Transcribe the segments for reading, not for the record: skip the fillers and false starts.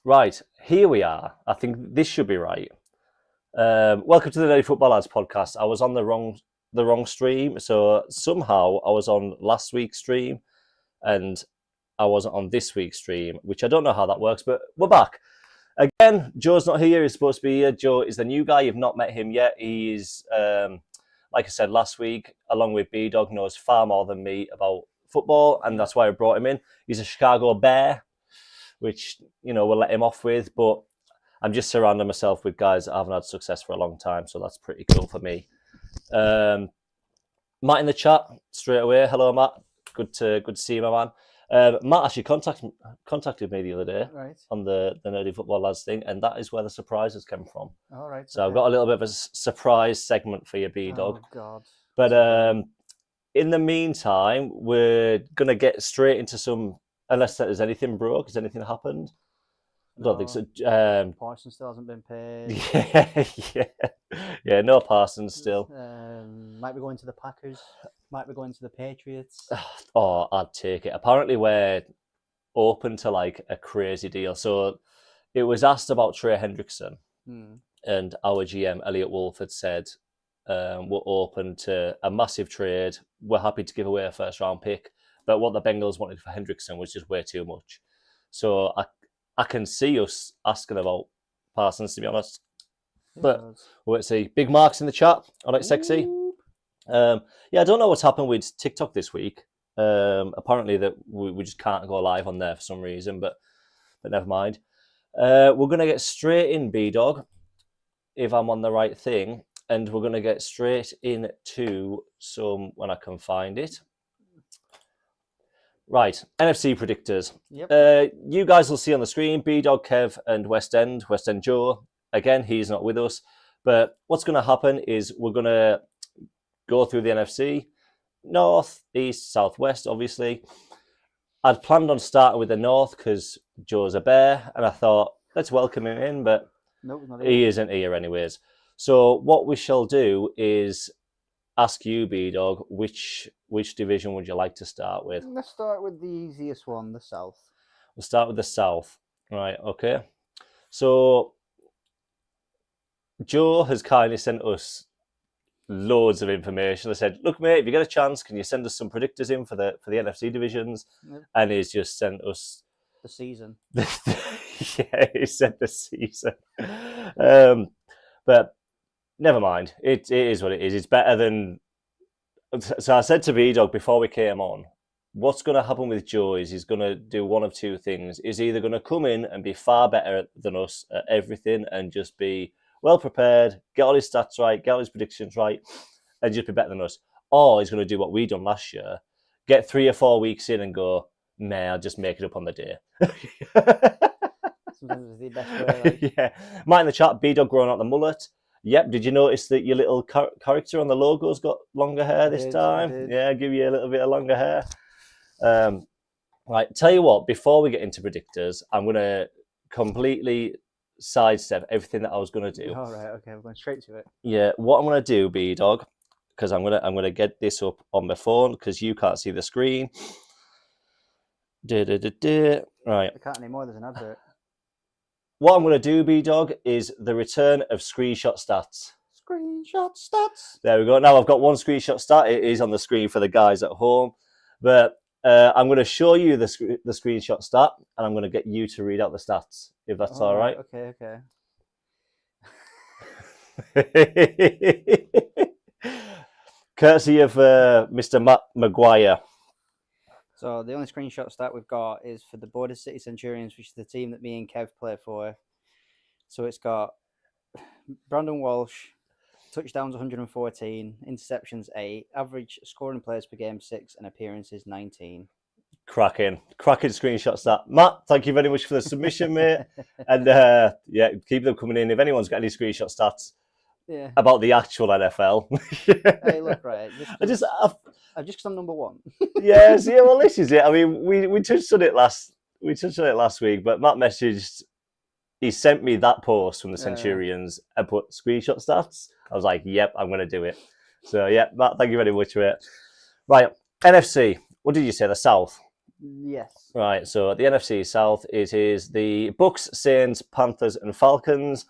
Right, here we are. I think this should be right. Welcome to the Nerdy Football Lads podcast. I was on the wrong stream, so somehow I was on last week's stream, and I wasn't on this week's stream, which I don't know how that works. But we're back again. Joe's not here. He's supposed to be here. Joe is the new guy. You've not met him yet. He's like I said last week, along with B Dog, knows far more than me about football, and that's why I brought him in. He's a Chicago Bear, which, we'll let him off with, but I'm just surrounding myself with guys that haven't had success for a long time, so that's pretty cool for me. Matt in the chat straight away. Hello, Matt. Good to see you, my man. Matt actually contacted me the other day on the Nerdy Football Lads thing, and that is where the surprises came from. All right. So okay. I've got a little bit of a surprise segment for you, B-Dog. Oh, God. But in the meantime, we're going to get straight into some, unless there's anything broke, has anything happened? I don't think so. Parsons still hasn't been paid. Yeah, no Parsons still. Might be going to the Packers. Might be going to the Patriots. Oh, I'd take it. Apparently, we're open to like a crazy deal. So it was asked about Trey Hendrickson, and our GM Elliot Wolf had said we're open to a massive trade. We're happy to give away a first-round pick, but what the Bengals wanted for Hendrickson was just way too much. So I can see us asking about Parsons, to be honest. But we'll see. Big Mark's in the chat. All right, sexy. I don't know what's happened with TikTok this week. Apparently that we just can't go live on there for some reason, but never mind. We're going to get straight in, B-Dog, if I'm on the right thing, and we're going to get straight into some, when I can find it. Right, NFC predictors. Yep. You guys will see on the screen, B-Dog, Kev, and West End Joe. Again, he's not with us. But what's going to happen is we're going to go through the NFC, North, East, Southwest, obviously. I'd planned on starting with the North because Joe's a Bear, and I thought, let's welcome him in, but he isn't here anyways. So what we shall do is ask you, B-Dog, which division would you like to start with? Let's start with the easiest one, the South. We'll start with the South. Right, okay. So Joe has kindly sent us loads of information. I said, look, mate, if you get a chance, can you send us some predictors in for the NFC divisions? Yep. And he's just sent us the season. Yeah, he sent the season. But never mind. It is what it is. It's better than... So I said to B-Dog before we came on, what's going to happen with Joe is he's going to do one of two things. He's either going to come in and be far better than us at everything and just be well prepared, get all his stats right, get all his predictions right, and just be better than us. Or he's going to do what we done last year, get 3 or 4 weeks in and go, nah, I'll just make it up on the day. Sometimes it's the best way. Yeah. Matt in the chat, B-Dog growing out the mullet. Yep, did you notice that your little character on the logo's got longer hair this time? Yeah, give you a little bit of longer hair. Right, tell you what, before we get into predictors, I'm going to completely sidestep everything that I was going to do. All right, okay, we're going straight to it. Yeah, what I'm going to do, B-Dog, because I'm going to get this up on my phone because you can't see the screen. Right. I can't anymore, there's an advert. What I'm going to do, B-Dog, is the return of screenshot stats. Screenshot stats. There we go. Now I've got one screenshot stat. It is on the screen for the guys at home. But I'm going to show you the screenshot stat, and I'm going to get you to read out the stats, if that's all right. Okay. Courtesy of Mr. Matt Maguire. So the only screenshot stat we've got is for the Border City Centurions, which is the team that me and Kev play for. So it's got Brandon Walsh, touchdowns 114, interceptions 8, average scoring players per game 6, and appearances 19. Cracking screenshot stat. Matt, thank you very much for the submission, mate. And keep them coming in. If anyone's got any screenshot stats about the actual NFL. Hey, look, right. Just because I'm number one. Yes, yeah. Well, this is it. I mean, we touched on it last week, but Matt messaged. He sent me that post from the Centurions and put screenshot stats. I was like, "Yep, I'm going to do it." So, yeah, Matt, thank you very much for it. Right, NFC. What did you say? The South. Yes. Right, so the NFC South, it is the Bucks, Saints, Panthers, and Falcons.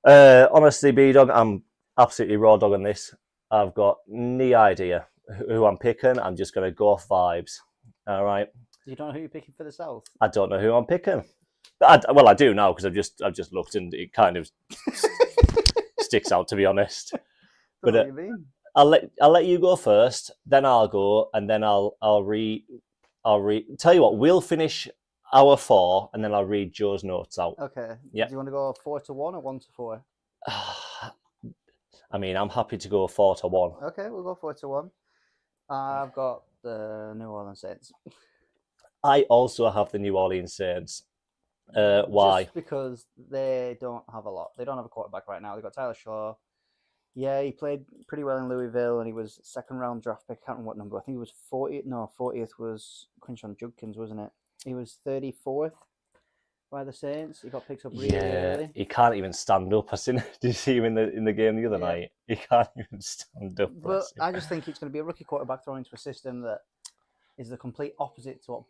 Honestly, B-Dog, I'm absolutely raw dog on this. I've got no idea who I'm picking. I'm just going to go off vibes. All right. You don't know who you're picking for the South? I don't know who I'm picking. Well, I do now because I've just looked and it kind of sticks out, to be honest. But what you mean? I'll let you go first, then I'll go, and then I'll read. Tell you what, we'll finish our 4, and then I'll read Joe's notes out. Okay. Yeah. Do you want to go 4-1 or 1-4? I mean, I'm happy to go 4-1. Okay, we'll go 4-1. I've got the New Orleans Saints. I also have the New Orleans Saints. Why? Just because they don't have a lot. They don't have a quarterback right now. They've got Tyler Shaw. Yeah, he played pretty well in Louisville, and he was second-round draft pick. I can't remember what number. I think he was 40th. No, 40th was Quinshon Judkins, wasn't it? He was 34th by the Saints. He got picked up really early. He can't even stand up. Did you see him in the game the other night? He can't even stand up. But I just think it's going to be a rookie quarterback thrown into a system that is the complete opposite to what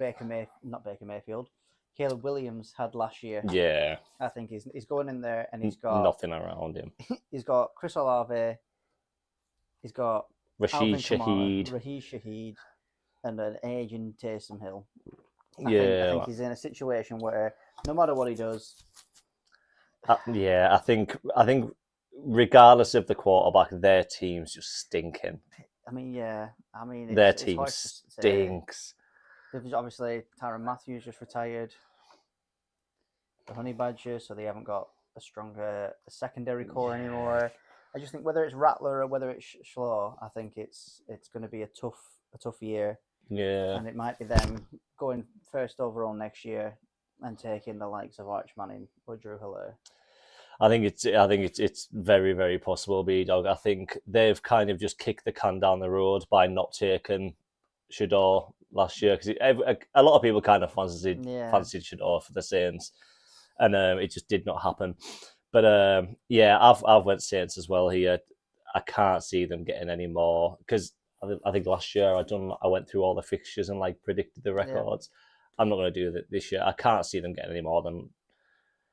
Caleb Williams had last year. Yeah. I think he's going in there and he's got nothing around him. He's got Chris Olave. He's got Rashid Shaheed, and an aging Taysom Hill. I think he's in a situation where no matter what he does. I think regardless of the quarterback, their team's just stinking. Their team stinks. Obviously, Tyrann Mathieu just retired. The Honey Badger, so they haven't got a stronger secondary core anymore. I just think whether it's Rattler or whether it's Schloh, I think it's going to be a tough year. Yeah, and it might be them going first overall next year and taking the likes of Arch Manning or Drew Hilaire. I think it's very, very possible, B-Dog. I think they've kind of just kicked the can down the road by not taking Shador last year because a lot of people kind of fancied Shador for the Saints, and it just did not happen. But I've went Saints as well here. I can't see them getting any more because I think last year I went through all the fixtures and like predicted the records. Yeah. I'm not going to do that this year. I can't see them getting any more than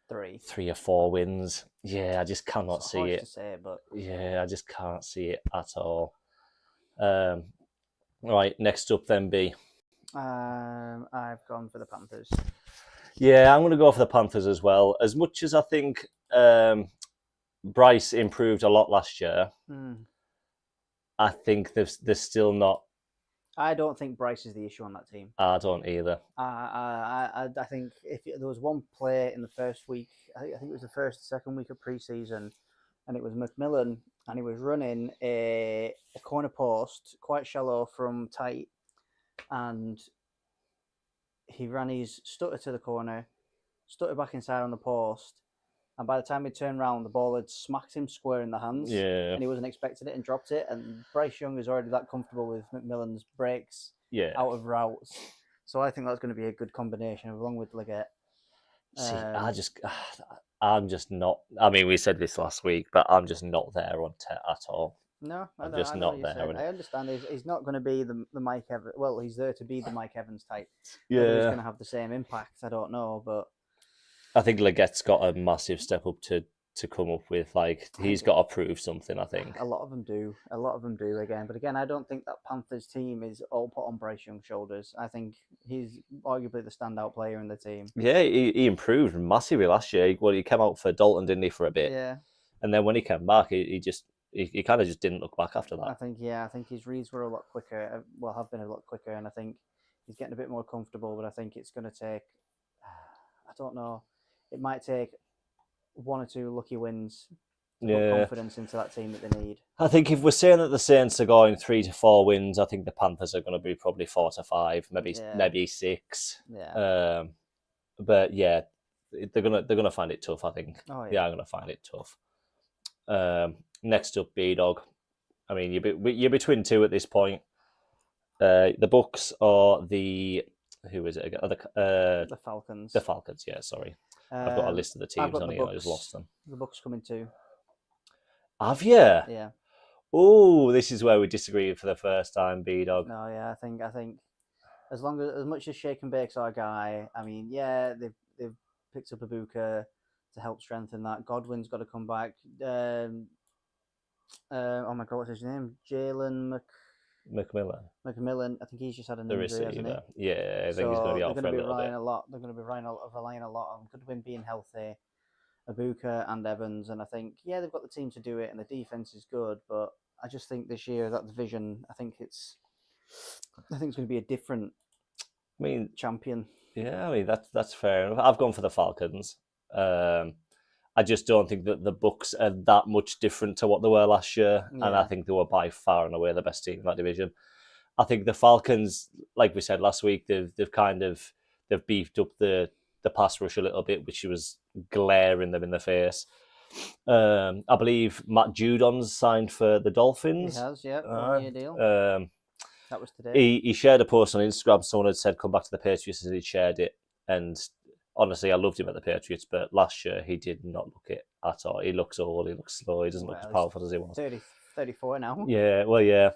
3 or 4 wins. Yeah, I just cannot see it. To say, but yeah, I just can't see it at all. Right, next up then, B. I've gone for the Panthers. Yeah, I'm going to go for the Panthers as well. As much as I think Bryce improved a lot last year, I think they're still not. I don't think Bryce is the issue on that team. I don't either. I think if there was one play in the first week, I think it was the second week of preseason, and it was McMillan, and he was running a corner post quite shallow from tight, and he ran his stutter to the corner, stutter back inside on the post, and by the time he turned around, the ball had smacked him square in the hands. Yeah. And he wasn't expecting it and dropped it. And Bryce Young is already that comfortable with McMillan's breaks out of routes. So I think that's going to be a good combination along with Leggett. See, I'm just not. I mean, we said this last week, but I'm just not there on at all. No, I'm just not there. I understand. He's not going to be the Mike Evans. Well, he's there to be the Mike Evans type. Yeah. Whether he's going to have the same impact, I don't know, but I think Leggett's got a massive step up to come up with. Like, he's got to prove something, I think. A lot of them do. Again. But again, I don't think that Panthers team is all put on Bryce Young's shoulders. I think he's arguably the standout player in the team. Yeah, he improved massively last year. Well, he came out for Dalton, didn't he, for a bit? Yeah. And then when he came back, he kind of just didn't look back after that. I think his reads were a lot quicker. Well, have been a lot quicker. And I think he's getting a bit more comfortable. But I think it's going to take, I don't know. It might take 1 or 2 lucky wins to put confidence into that team that they need. I think if we're saying that the Saints are going 3 to 4 wins, I think the Panthers are going to be probably 4 to 5, maybe 6. Yeah. But yeah, they're gonna find it tough. I think. Oh, yeah. They are gonna find it tough. Next up, B-Dog. I mean, you're between 2 at this point. The Bucks or the who is it again? The Falcons. The Falcons. Yeah, sorry. I've got a list of the teams on here. I just lost them. The Bucks coming too. Have you? Yeah. Oh, this is where we disagree for the first time, B-Dog. No, yeah, I think as much as Shake and Bake's our guy, I mean, yeah, they've picked up Ibuka to help strengthen that. Godwin's got to come back. Oh my God, what's his name? Jalen McMillan, I think he's just had an the injury, hasn't he? receiver. Yeah, I think he's going to So be they're out going for to a be little bit. They're going to be relying a lot on Goodwin being healthy, Ibuka and Evans, and I think they've got the team to do it, and the defense is good. But I just think this year that division, I think it's going to be a different champion. Yeah, I mean that's fair enough. I've gone for the Falcons. I just don't think that the Bucks are that much different to what they were last year, and I think they were by far and away the best team in that division. I think the Falcons, like we said last week, they've beefed up the pass rush a little bit, which was glaring them in the face. I believe Matt Judon's signed for the Dolphins. He has, yeah, 1 year deal. That was today. He shared a post on Instagram. Someone had said, "Come back to the Patriots," and he shared it. And honestly, I loved him at the Patriots, but last year he did not look it at all. He looks old. He looks slow. He doesn't look as powerful as he was. 34 now. Yeah, well, yeah.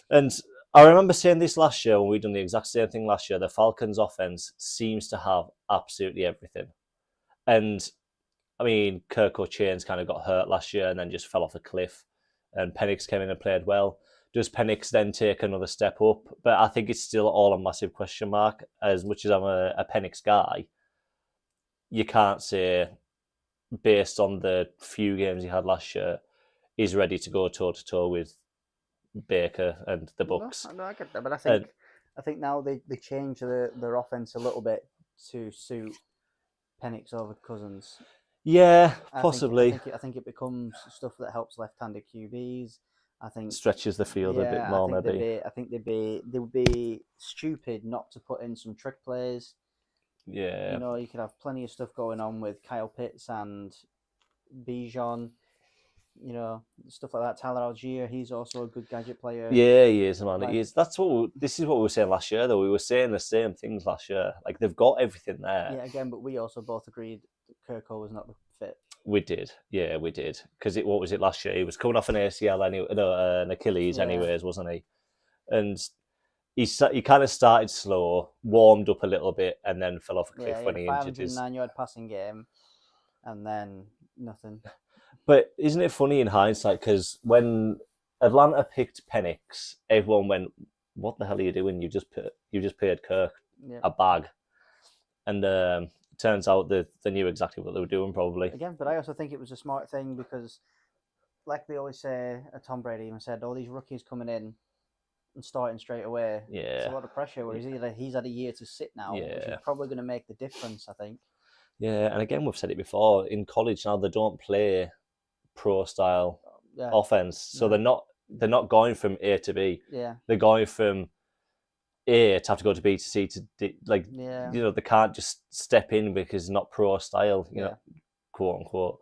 And I remember saying this last year when we done the exact same thing last year. The Falcons' offense seems to have absolutely everything. And I mean, Kirk Cochains kind of got hurt last year and then just fell off a cliff. And Penix came in and played well. Does Penix then take another step up? But I think it's still all a massive question mark. As much as I'm a Penix guy, you can't say, based on the few games he had last year, he's ready to go toe-to-toe with Baker and the Bucks. No, I get that, but I think now they change their offense a little bit to suit Penix over Cousins. Yeah, possibly. I think it becomes stuff that helps left-handed QBs. I think stretches the field a bit more. I think they would be stupid not to put in some trick plays. Yeah, you know, you could have plenty of stuff going on with Kyle Pitts and Bijan. You know, stuff like that. Tyler Algier, he's also a good gadget player. Yeah, he is, man. He is. This is what we were saying last year, though. We were saying the same things last year. Like, they've got everything there. Yeah, again, but we also both agreed that Kirko was not the fit. We did. Yeah, we did. Because what was it last year? He was coming off an ACL, an Achilles anyways, wasn't he? And he kind of started slow, warmed up a little bit, and then fell off a cliff when he injured his... 509-yard passing game, and then nothing. But isn't it funny in hindsight? Because when Atlanta picked Penix, everyone went, "What the hell are you doing? You just paid Kirk a bag." And turns out that they knew exactly what they were doing, probably. Again, but I also think it was a smart thing because, like they always say, Tom Brady even said, all these rookies coming in and starting straight away. Yeah, it's a lot of pressure. Whereas he's had a year to sit now, which is probably going to make the difference, I think. Yeah, and again, we've said it before. In college now, they don't play pro style offense, so they're not going from A to B. Yeah, they're going from A to have to go to B to C to D. Like, you know, they can't just step in because it's not pro style, you know, quote unquote.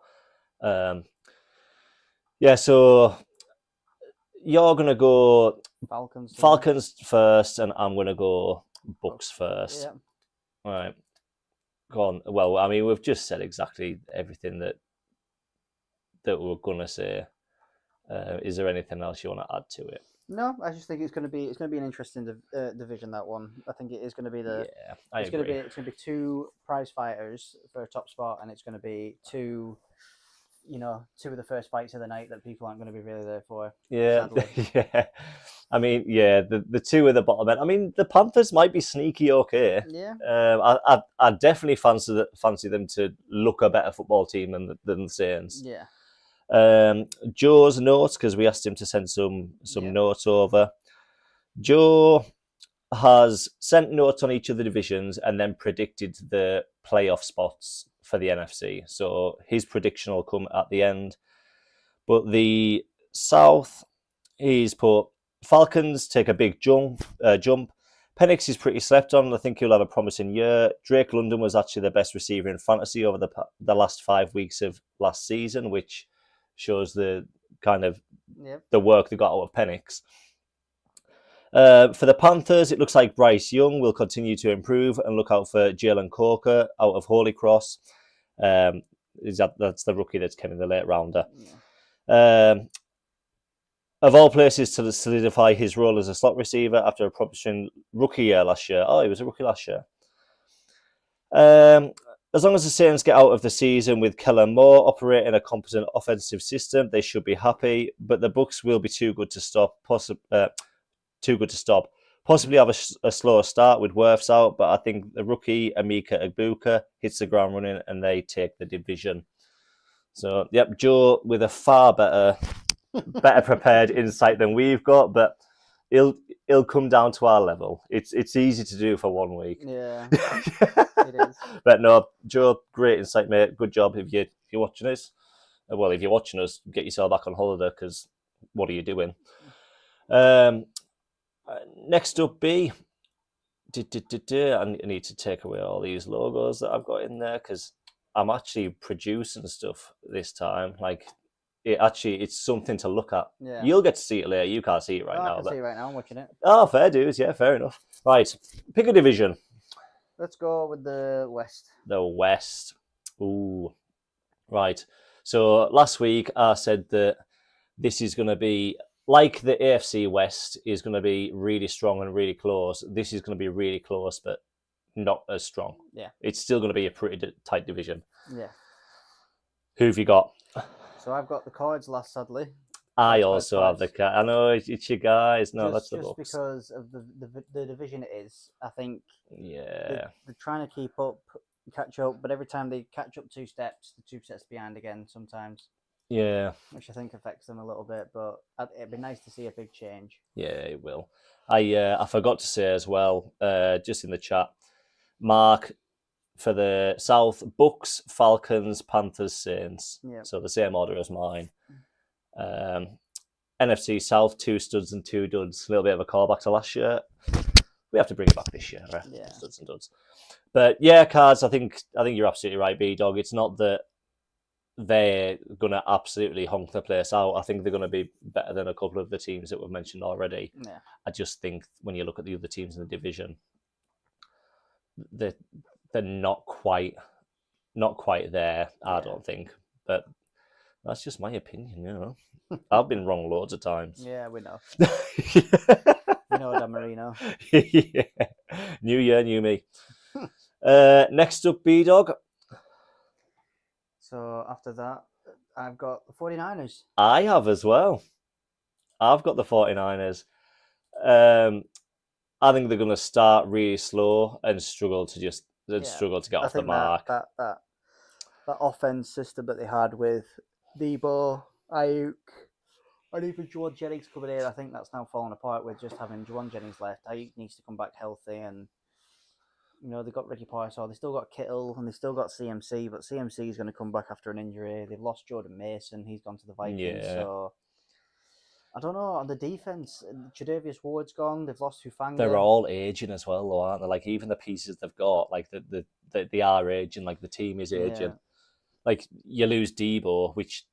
So you're gonna go Falcons first, and I'm gonna go Bucks first. Yeah. All right. Go on. Well, I mean, we've just said exactly everything that we're gonna say. Is there anything else you want to add to it? No, I just think it's going to be an interesting division, that one. I think it is going to be it's going to be two prize fighters for a top spot, and it's going to be two of the first fights of the night that people aren't going to be really there for. Yeah, yeah. I mean, yeah, the two at the bottom end. I mean, the Panthers might be sneaky okay. Yeah. I definitely fancy them to look a better football team than the Saints. Yeah. Joe's notes, because we asked him to send some notes over. Joe has sent notes on each of the divisions and then predicted the playoff spots for the NFC. So his prediction will come at the end. But the South, he's put Falcons take a big jump. Penix is pretty slept on. I think he'll have a promising year. Drake London was actually the best receiver in fantasy over the last 5 weeks of last season, which shows the kind of the work they got out of Penix. For the Panthers, it looks like Bryce Young will continue to improve, and look out for Jalen Corker out of Holy Cross. That's the rookie that's come in the late rounder. of all places to solidify his role as a slot receiver after a promising rookie year last year. Oh, he was a rookie last year. As long as the Saints get out of the season with Kellen Moore operating a competent offensive system, they should be happy. But the Bucs will be too good to stop. Too good to stop. Possibly have a slower start with Wirfs out, but I think the rookie Emeka Egbuka hits the ground running and they take the division. So, yep, Joe with a far better prepared insight than we've got, but it'll come down to our level. It's easy to do for 1 week. Yeah, it is. But no, Joe, great insight, mate. Good job if you're watching us. Well, if you're watching us, get yourself back on holiday because what are you doing? Next up, B. I need to take away all these logos that I've got in there because I'm actually producing stuff this time. Like, it's something to look at. Yeah. You'll get to see it later. You can't see it right now. I can see it right now. I'm watching it. Oh, fair dues. Yeah, fair enough. Right. Pick a division. Let's go with the West. The West. Ooh. Right. So last week I said that this is going to be like the AFC West is going to be really strong and really close. This is going to be really close, but not as strong. Yeah. It's still going to be a pretty tight division. Yeah. Who have you got? So I've got the Cards last, sadly. I also have the cat. I know it's your guys. No, that's the Bucs. Just because of the division it is. I think. Yeah. They're trying to keep up, catch up, but every time they catch up 2 steps, the 2 steps behind again sometimes. Yeah. Which I think affects them a little bit, but it'd be nice to see a big change. Yeah, it will. I forgot to say as well, just in the chat, Mark, for the South, Bucs, Falcons, Panthers, Saints. Yeah. So the same order as mine. NFC South, 2 studs and 2 duds. A little bit of a callback to last year. We have to bring it back this year, right? Yeah. Studs and duds. But yeah, Cards, I think you're absolutely right, B-Dog. It's not that they're going to absolutely honk the place out. I think they're going to be better than a couple of the teams that we've mentioned already. Yeah. I just think when you look at the other teams in the division, they're not quite there, I don't think. But that's just my opinion, you know. I've been wrong loads of times. Yeah, we know. We know, Dan Marino. Yeah. New year, new me. Next up, B-Dog. So after that, I've got the 49ers. I have as well. I've got the 49ers. I think they're going to start really slow and struggle to get off the mark. That offense system that they had with Debo, Ayuk, and even Juwan Jennings coming in, I think that's now fallen apart with just having Juwan Jennings left. Ayuk needs to come back healthy, and they've got Ricky Parcell, they still got Kittle, and they still got CMC, but CMC is going to come back after an injury. They've lost Jordan Mason, he's gone to the Vikings, so I don't know. On the defense, Tre'Davious Ward's gone. They've lost Hufanga. They're all aging as well, though, aren't they? Like, even the pieces they've got, like they are aging. Like, the team is aging. Yeah. Like, you lose Debo, which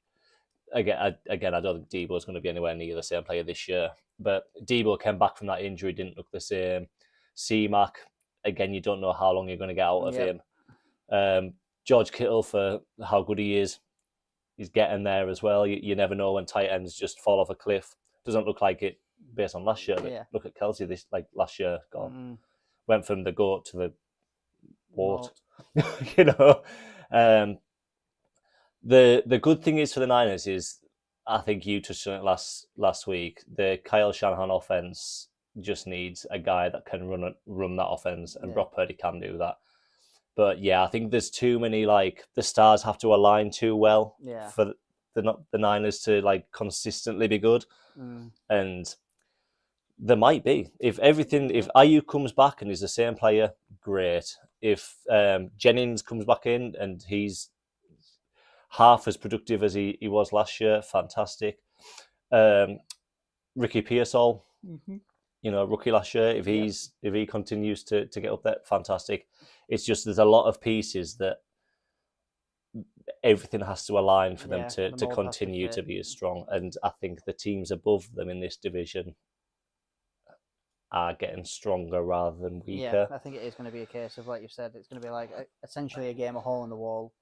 again, I don't think Debo is going to be anywhere near the same player this year. But Debo came back from that injury, didn't look the same. C-Mac, again, you don't know how long you're going to get out of him. George Kittle, for how good he is, he's getting there as well. You never know when tight ends just fall off a cliff. Doesn't look like it based on last year. But look at Kelsey last year. Went from the goat to the wart. The good thing is for the Niners is, I think you touched on it last week, the Kyle Shanahan offense just needs a guy that can run that offense, and Brock Purdy can do that. But yeah, I think there's too many, the stars have to align too well for the Niners to consistently be good. And there might be. If Ayuk comes back and is the same player, great. If Jennings comes back in and he's half as productive as he was last year, fantastic. Ricky Pearsall, rookie last year, if he continues to get up there, fantastic. It's just there's a lot of pieces that everything has to align for them to continue to be as strong. And I think the teams above them in this division are getting stronger rather than weaker. Yeah, I think it is going to be a case of, like you said, it's going to be essentially a game of hole in the wall.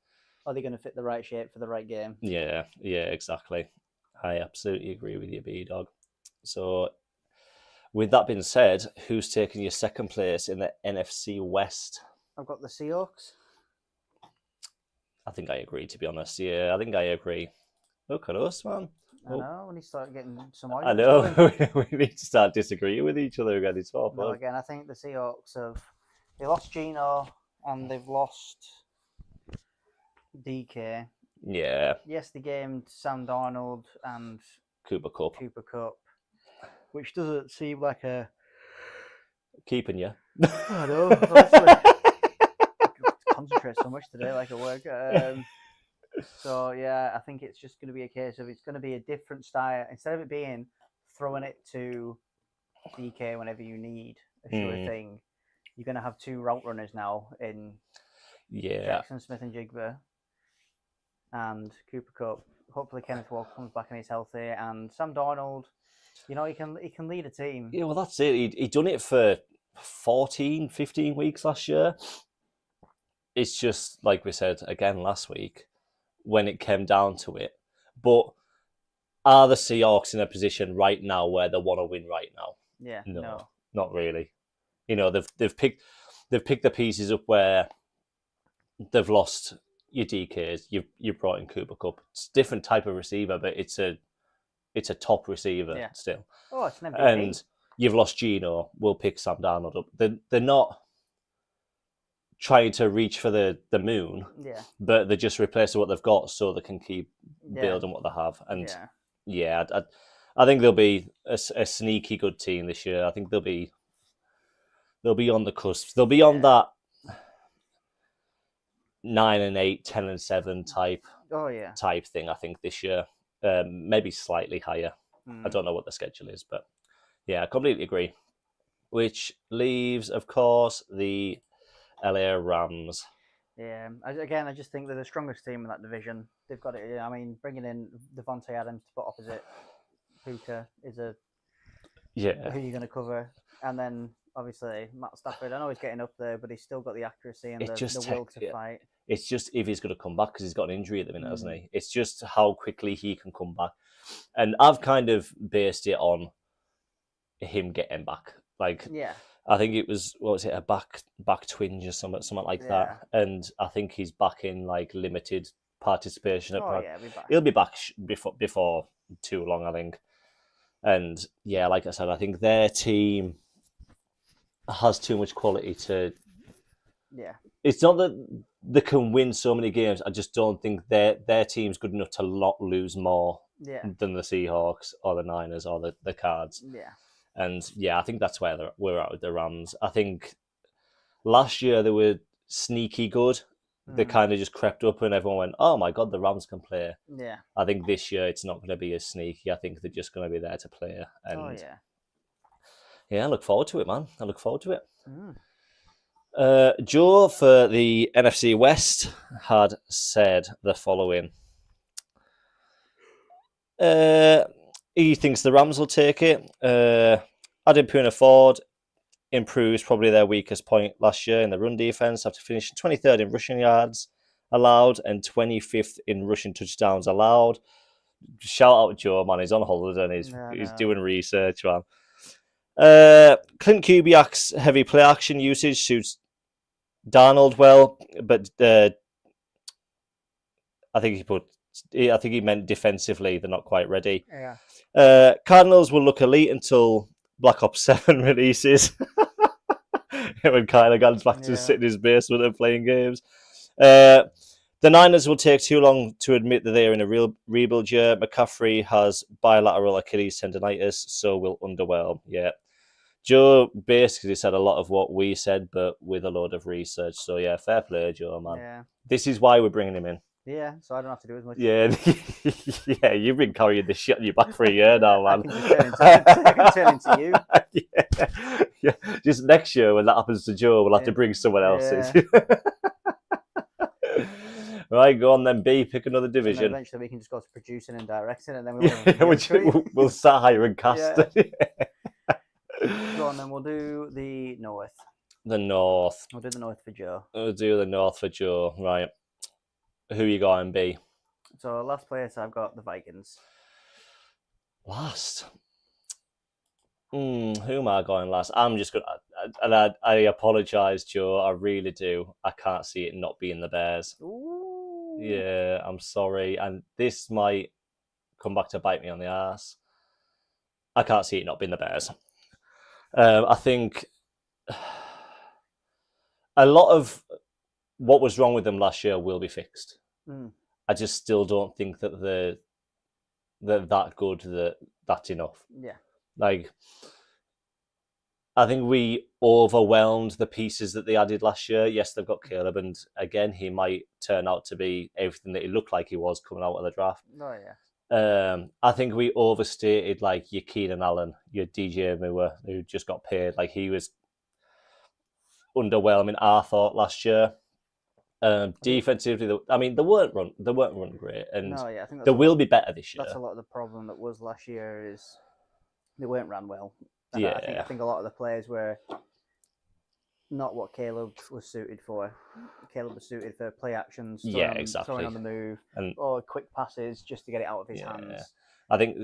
Are they going to fit the right shape for the right game? Yeah, exactly. I absolutely agree with you, B-Dog. So, with that being said, who's taking your second place in the NFC West? I've got the Seahawks. I think I agree, to be honest. Yeah, I think I agree. Look at us, man. I know, when you start getting some I arguments know. going. We need to start disagreeing with each other again. It's all No, fun. again, I think the Seahawks they lost Geno and they've lost DK. Yeah. Yes, they gained Sam Darnold and Cooper Cup. Which doesn't seem like a... Keeping you. I know, honestly. Concentrate so much today, like at work. So, yeah, I think it's just going to be a case of it's going to be a different style. Instead of it being throwing it to DK whenever you need a sure thing, you're going to have two route runners now in Jackson Smith and Jigba and Cooper Cup. Hopefully Kenneth Walker comes back and he's healthy, and Sam Darnold, he can lead a team. Yeah, well, that's it. He done it for 14, 15 weeks last year. It's just, like we said again last week, when it came down to it. But are the Seahawks in a position right now where they want to win right now? Yeah, no, not really. They've picked the pieces up where they've lost your DKs. You've brought in Cooper Cup. It's a different type of receiver, but it's a top receiver still. Oh, it's an MVP. And you've lost Geno. We'll pick Sam Darnold up. They're not trying to reach for the moon, but they're just replacing what they've got so they can keep building what they have. And I think they'll be a sneaky good team this year. I think they'll be on the cusp. They'll be on that 9-8, 10-7 type thing. I think this year, maybe slightly higher. I don't know what the schedule is, but yeah, I completely agree. Which leaves, of course, the LA Rams. Yeah, again, I just think they're the strongest team in that division. They've got it. I mean, bringing in Devontae Adams to put opposite Puka is who you're going to cover, and then obviously Matt Stafford. I know he's getting up there, but he's still got the accuracy and the will to fight. It's just if he's going to come back, because he's got an injury at the minute, hasn't he? It's just how quickly he can come back, and I've kind of based it on him getting back. I think it was, a back twinge or something like that, and I think he's back in limited participation. He'll be back before too long, I think. And yeah, like I said, I think their team has too much quality to. Yeah. It's not that they can win so many games. I just don't think their team's good enough to not lose more than the Seahawks or the Niners or the Cards. Yeah. And yeah, I think that's where we're at with the Rams. I think last year they were sneaky good. They kind of just crept up and everyone went, oh my God, the Rams can play. Yeah. I think this year it's not going to be as sneaky. I think they're just going to be there to play. And yeah, I look forward to it, man. I look forward to it. Joe, for the NFC West, had said the following. He thinks the Rams will take it. Adam Poona-Ford improves probably their weakest point last year in the run defense after finishing 23rd in rushing yards allowed and 25th in rushing touchdowns allowed. Shout out Joe, man. He's on holiday and he's doing research, man. Clint Kubiak's heavy play action usage suits Darnold well, but I think he meant defensively they're not quite ready. Yeah. Cardinals will look elite until Black Ops 7 releases. When Kyler gets back to sitting in his basement and playing games. The Niners will take too long to admit that they are in a real rebuild year. McCaffrey has bilateral Achilles tendonitis, so will underwhelm. Yeah. Joe basically said a lot of what we said, but with a load of research. So yeah, fair play, Joe, man. Yeah. This is why we're bringing him in. Yeah, so I don't have to do as much. Yeah, yeah, you've been carrying the shit on your back for a year now, man. I can turn into you. Yeah. Just next year when that happens to Joe, we'll have to bring someone else in. Right, go on then, B. Pick another division. And eventually we can just go to producing and directing, and then we'll start hiring cast. Go on then, we'll do the North. The North. We'll do the North for Joe. We'll do the North for Joe, right. Who you got in B? So last place I've got the Vikings. Last. Who am I going last? I'm just going to... And I apologise, Joe. I really do. I can't see it not being the Bears. Ooh. Yeah, I'm sorry. And this might come back to bite me on the arse. I can't see it not being the Bears. I think a lot of what was wrong with them last year will be fixed. I just still don't think that they're that good that that's enough. Yeah. Like, I think we overwhelmed the pieces that they added last year. Yes, they've got Caleb, and again, he might turn out to be everything that he looked like he was coming out of the draft. Oh, yeah. I think we overstated like your Keenan Allen, your DJ Moore, who just got paid. Like, he was underwhelming, I thought, last year. Defensively, I mean, they weren't run great, and no, yeah, I think they will be better this year. That's a lot of the problem that was last year is they weren't ran well. And Yeah, I think a lot of the players were not what Caleb was suited for. Caleb was suited for play actions, throwing on the move, or quick passes just to get it out of his hands. I think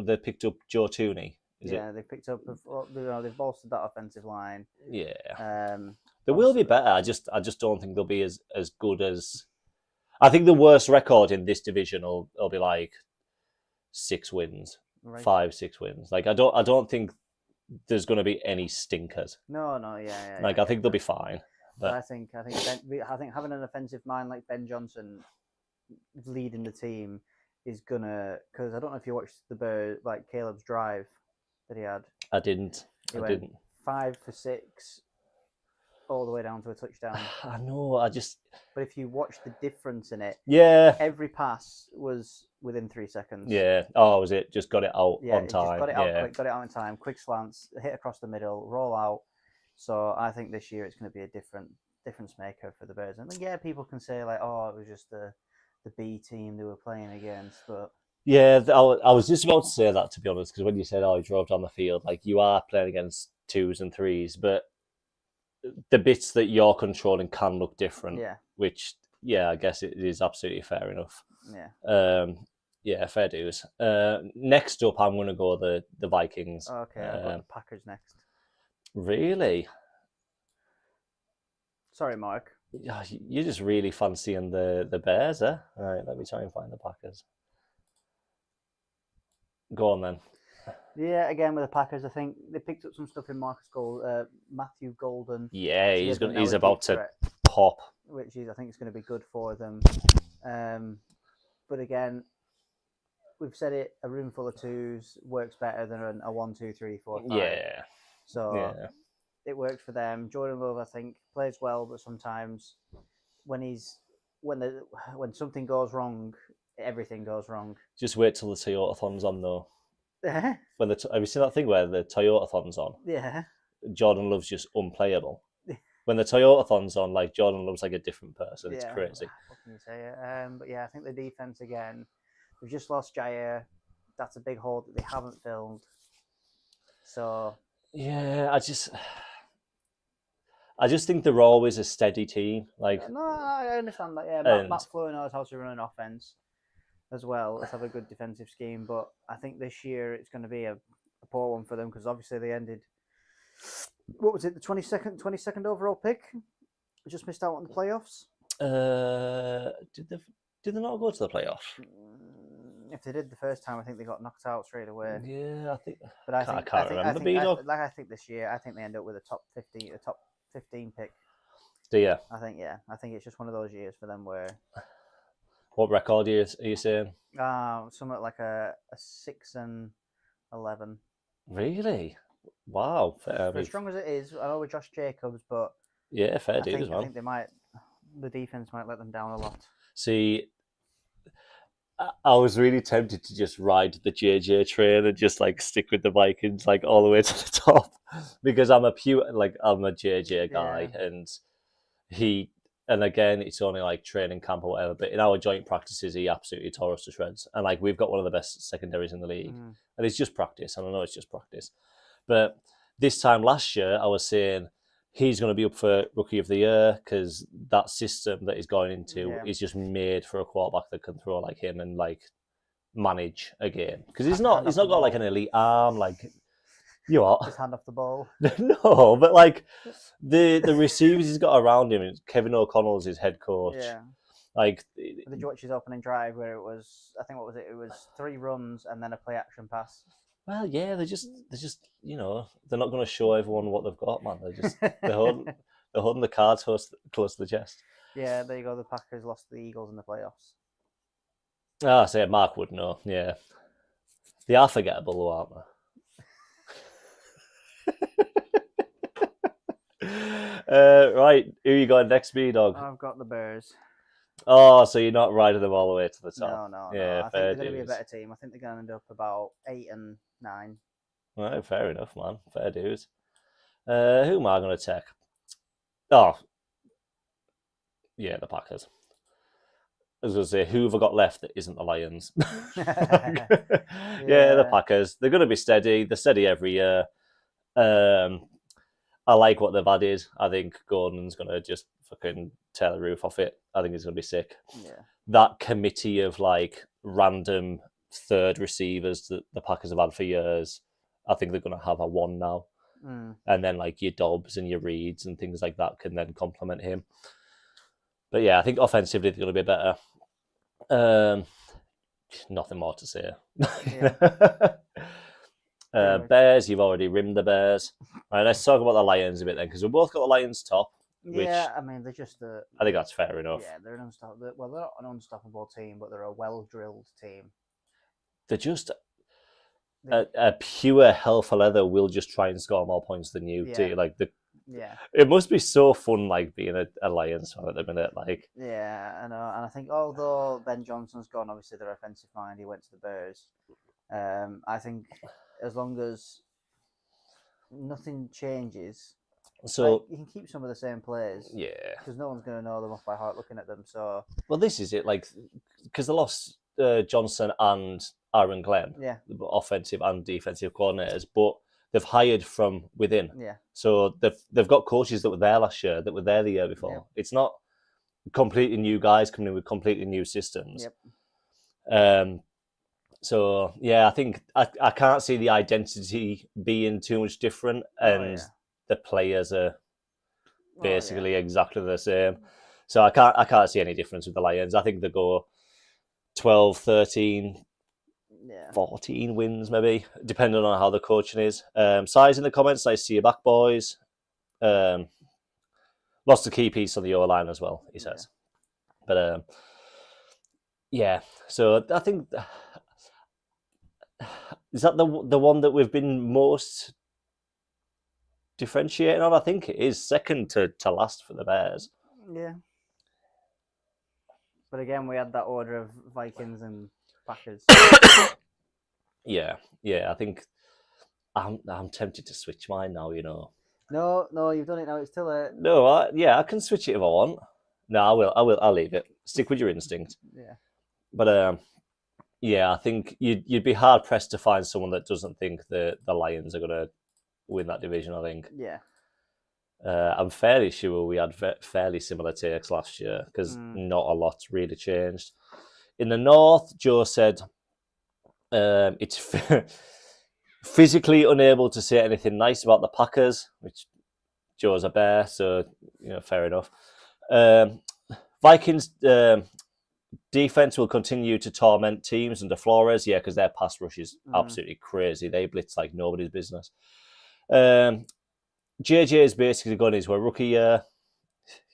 they picked up Joe Tooney. They picked up. They've bolstered that offensive line. Yeah. They will be better. I just don't think they'll be as good as. I think the worst record in this division will be like 6 wins, right. 5-6 wins. Like, I don't think there's going to be any stinkers. No, yeah. Like, I think they'll be fine. But I think having an offensive mind like Ben Johnson leading the team is gonna, because I don't know if you watched Caleb's drive that he had. I didn't. He went 5 for 6. All the way down to a touchdown. I know. But if you watch the difference in it, every pass was within 3 seconds. Yeah. Oh, was it? Just got it out on time. Just got it out quick, got it out in time. Quick slants, hit across the middle, roll out. So I think this year it's going to be a difference maker for the Bears. And people can say like, oh, it was just the B team they were playing against, but. Yeah, I was just about to say that, to be honest, because when you said, he drove down the field, like, you are playing against 2s and 3s, but the bits that you're controlling can look different. Yeah. Which, I guess it is absolutely fair enough. Yeah. Fair dues. Next up, I'm going to go the Vikings. Okay, I've got the Packers next. Really? Sorry, Mark. You're just really fancying the Bears, eh? All right, let me try and find the Packers. Go on then. Yeah, again with the Packers, I think they picked up some stuff in Matthew Golden. Yeah, he's about to pop. Which I think is going to be good for them. But again, we've said it, a room full of 2s works better than a 1, 2, 3, 4, 5. Yeah. So it works for them. Jordan Love, I think, plays well, but sometimes when something goes wrong, everything goes wrong. Just wait till the Toyota-thon's on, though. Have you seen that thing where the Toyota-thon's on? Yeah. Jordan Love's just unplayable. When the Toyota-thon's on, like, Jordan Love's like a different person. It's crazy. What can you say? But I think the defense again. We've just lost Jair. That's a big hole that they haven't filled. So. Yeah, I just think they're always a steady team. Like. No, I understand that. Yeah, Matt Fleur knows how to run an offense as well. Let's have a good defensive scheme, but I think this year it's going to be a poor one for them because obviously they ended. What was it? The 22nd overall pick. We just missed out on the playoffs. Did they not go to the playoffs? If they did the first time, I think they got knocked out straight away. Yeah, I think. But I can't remember. I think this year, I think they end up with a top 15 pick. Do you? I think it's just one of those years for them where. What record are you saying? Somewhat like a 6-11. Really? Wow. For as strong as it is, I know with Josh Jacobs, but yeah, fair dude as well. I think the defense might let them down a lot. See, I was really tempted to just ride the JJ train and just like stick with the Vikings like all the way to the top because I'm a JJ guy and again it's only like training camp or whatever, but in our joint practices he absolutely tore us to shreds and like we've got one of the best secondaries in the league and it's just practice and I know it's just practice, but this time last year I was saying he's going to be up for Rookie of the Year because that system that he's going into is just made for a quarterback that can throw like him and like manage a game. Because he's not got like an elite arm. Like You what? Just hand off the ball. No, but like the receivers he's got around him. Kevin O'Connell's his head coach. Yeah. Like, Did you watch his opening drive where it was? I think what was it? It was 3 runs and then a play action pass. well, yeah, they're just they're not going to show everyone what they've got, man. They're holding the cards close to the chest. Yeah, there you go. The Packers lost to the Eagles in the playoffs. Ah, say Mark would know. Yeah, they are forgettable, aren't they? Right, who you got next, B-Dog? I've got the Bears. Oh, so you're not riding them all the way to the top? No. Yeah, I think they're going to be a better team. I think they're going to end up about 8 and 9. Right, fair enough, man. Fair dues. Who am I going to take? Oh, yeah, the Packers. I was going to say, who have I got left that isn't the Lions? Yeah, the Packers. They're going to be steady. They're steady every year. I like what they've added. I think Gordon's going to just fucking tear the roof off it. I think he's going to be sick. Yeah. That committee of like random third receivers that the Packers have had for years, I think they're going to have a one now. And then like your Dobbs and your Reeds and things like that can then complement him. But yeah, I think offensively they're going to be better. Nothing more to say. Yeah. Bears, you've already rimmed the Bears. All right, let's talk about the Lions a bit then, because we've both got the Lions top. Yeah, I mean, they're just I think that's fair enough. Yeah, they're an unstoppable. Well, they're not an unstoppable team, but they're a well-drilled team. They're just a pure hell for leather. Will just try and score more points than you. Yeah. Like Yeah. It must be so fun, like being a Lions fan at the minute. Like, yeah, I know, and I think although Ben Johnson's gone, obviously their offensive mind, he went to the Bears. I think as long as nothing changes, so like, you can keep some of the same players. Yeah, because no one's going to know them off by heart looking at them. So well, this is it. Like, because they lost Johnson and Aaron Glenn, yeah, offensive and defensive coordinators, but they've hired from within. Yeah. So they've got coaches that were there last year, that were there the year before. Yep. It's not completely new guys coming in with completely new systems. Yep. So yeah, I think I can't see the identity being too much different, and the players are basically exactly the same. So I can't see any difference with the Lions. I think they go 12, 13, 14 wins maybe, depending on how the coaching is. Size in the comments, nice to see you back, boys. Lost a key piece on the O-line as well, he says. But yeah, so I think is that the one that we've been most differentiating on? I think it is second to last for the Bears. Yeah. But again, we had that order of Vikings and Packers. Yeah. I think I'm tempted to switch mine now. You know. No, you've done it now. It's too late. No, I can switch it if I want. No, I will. I'll leave it. Stick with your instinct. Yeah. But yeah, I think you'd be hard pressed to find someone that doesn't think the Lions are going to win that division. I think. Yeah. I'm fairly sure we had fairly similar takes last year, because not a lot really changed. In the North, Joe said it's physically unable to say anything nice about the Packers, which Joe's a bear, so fair enough. Vikings defense will continue to torment teams under Flores, because their pass rush is absolutely crazy. They blitz like nobody's business. JJ is basically gone into a rookie year.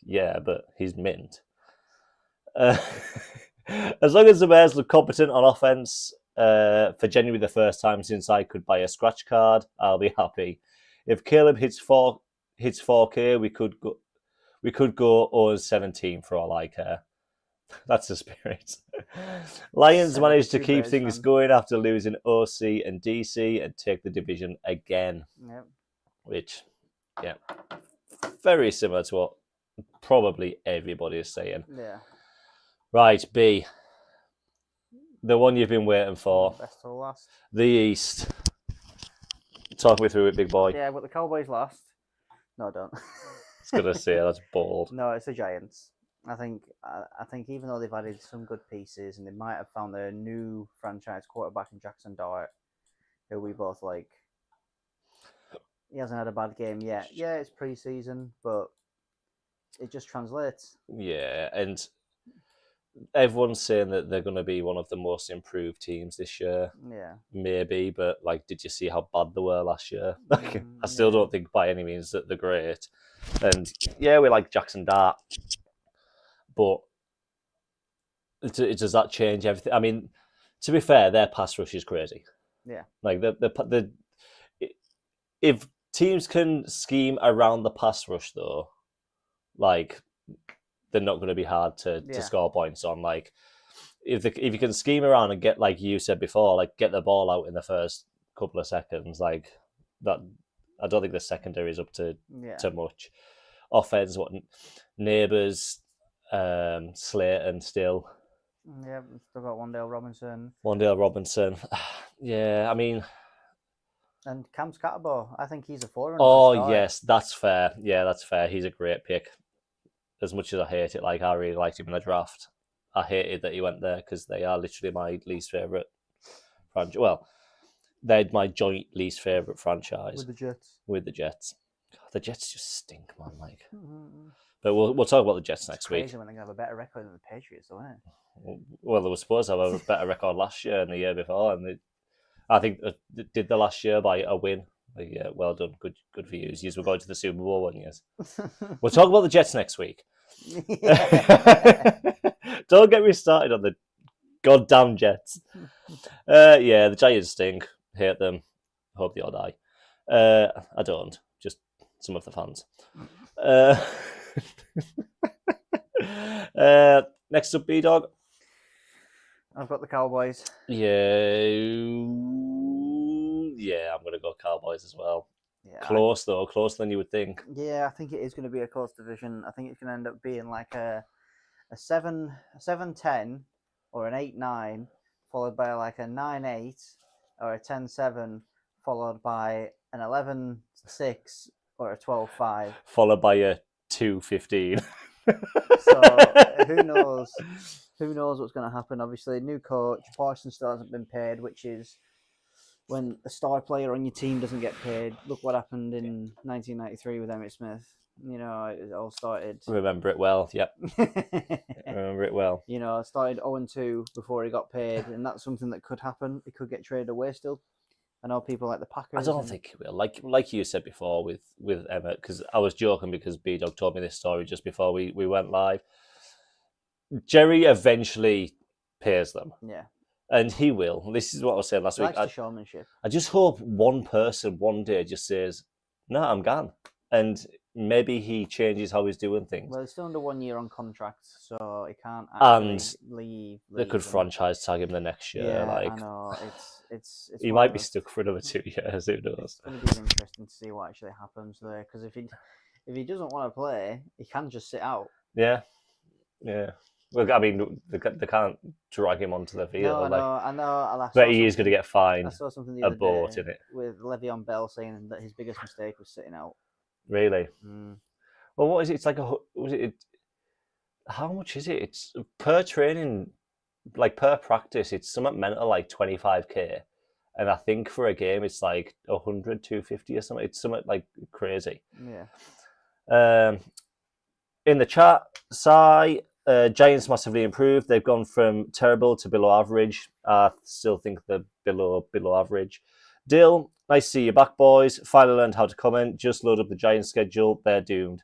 Yeah, but he's mint. As long as the Bears look competent on offense for genuinely the first time since I could buy a scratch card, I'll be happy. If Caleb hits 4K, we could go 0-17 for all I care. That's the spirit. Lions managed to keep things going after losing OC and DC and take the division again. Yep. Which, very similar to what probably everybody is saying. Yeah. Right, B. The one you've been waiting for. Best till last. The East. Talk me through it, big boy. Yeah, but the Cowboys last. No, don't. I was going to say, that's bold. No, it's the Giants. I think even though they've added some good pieces and they might have found their new franchise quarterback in Jackson Dart, who we both like, he hasn't had a bad game yet. Yeah, it's pre-season, but it just translates. Yeah, and everyone's saying that they're going to be one of the most improved teams this year. Yeah. Maybe, but like, did you see how bad they were last year? I still don't think by any means that they're great. And yeah, we like Jackson Dart, but does that change everything? I mean, to be fair, their pass rush is crazy. Yeah. Like if teams can scheme around the pass rush though, like they're not going to be hard to score points on. Like if you can scheme around and get, like you said before, like get the ball out in the first couple of seconds, like that. I don't think the secondary is up to much. Offense, what Neighbours, Slayton still. Yeah, we've still got Wandale Robinson. Yeah, I mean. And Cam Scatterbo, I think he's a forerunner. Oh, yes, that's fair. Yeah, that's fair. He's a great pick. As much as I hate it, like I really liked him in the draft. I hated that he went there because they are literally my least favourite franchise. Well, they're my joint least favourite franchise. With the Jets. God, the Jets just stink, man. Like, but we'll talk about the Jets next week. Crazy when they have a better record than the Patriots, though, isn't it? Well, they were supposed to have a better record last year and the year before, and I think they did the last year by a win. Like, yeah, well done. Good for you. You were going to the Super Bowl one, yes. We'll talk about the Jets next week. Don't get me started on the goddamn Jets. Yeah, the Giants stink. Hate them. Hope they all die. I don't. Just some of the fans. Next up, B-Dog. I've got the Cowboys. Yeah, I'm going to go Cowboys as well. Yeah, close, though. Closer than you would think. Yeah, I think it is going to be a close division. I think it's going to end up being like a 7-10 or an 8-9, followed by like a 9-8 or a 10-7, followed by an 11-6 or a 12-5. Followed by a 2-15. So, who knows? Who knows what's going to happen? Obviously, new coach. Parsons still hasn't been paid, which is when a star player on your team doesn't get paid. Look what happened in 1993 with Emmitt Smith. You know, it all started. Remember it well, yep. Remember it well. You know, it started 0-2 before he got paid, and that's something that could happen. He could get traded away still. I know people like the Packers. I don't think he will. Like you said before with Emmitt, because I was joking because B-Dog told me this story just before we went live. Jerry eventually pays them. Yeah. And he will. This is what I was saying last week. The showmanship. I just hope one person one day just says, no, I'm gone. And maybe he changes how he's doing things. Well, he's still under 1 year on contract, so he can't actually leave. They could franchise tag him the next year. Yeah, I know. It's he might be stuck for another 2 years. Who knows? It's going to be interesting to see what actually happens there. Because if he doesn't want to play, he can just sit out. Yeah. Well, I mean, they can't drag him onto the field. I know. But he is going to get fined. I saw something the other day in it with Le'Veon Bell saying that his biggest mistake was sitting out. Really? Well, what is it? It's like how much is it? It's per training, like per practice. It's something mental, like 25k, and I think for a game it's like 100, 250 or something. It's something like crazy. Yeah. In the chat, Giants massively improved. They've gone from terrible to below average. I still think they're below average. Dill, nice to see you back, boys. Finally learned how to comment. Just load up the Giants schedule. They're doomed.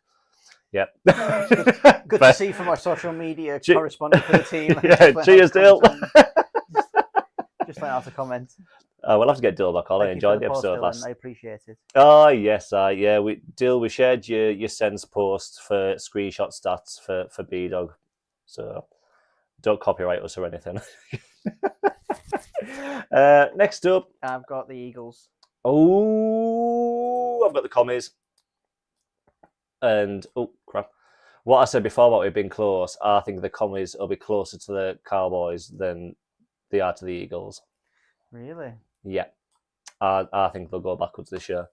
Yep. Good to see from our social media correspondent for the team. Yeah, cheers, Dill. Just learn how to comment. We'll have to get Dill back on. I enjoyed the episode last. I appreciate it. Oh yes, yeah. We shared your Sens post for screenshot stats for B-Dog. So don't copyright us or anything. Next up, I've got the Eagles. Oh, I've got the commies. And oh crap! What I said before about it being close, I think the commies will be closer to the Cowboys than they are to the Eagles. Really? Yeah, I think they'll go backwards this year.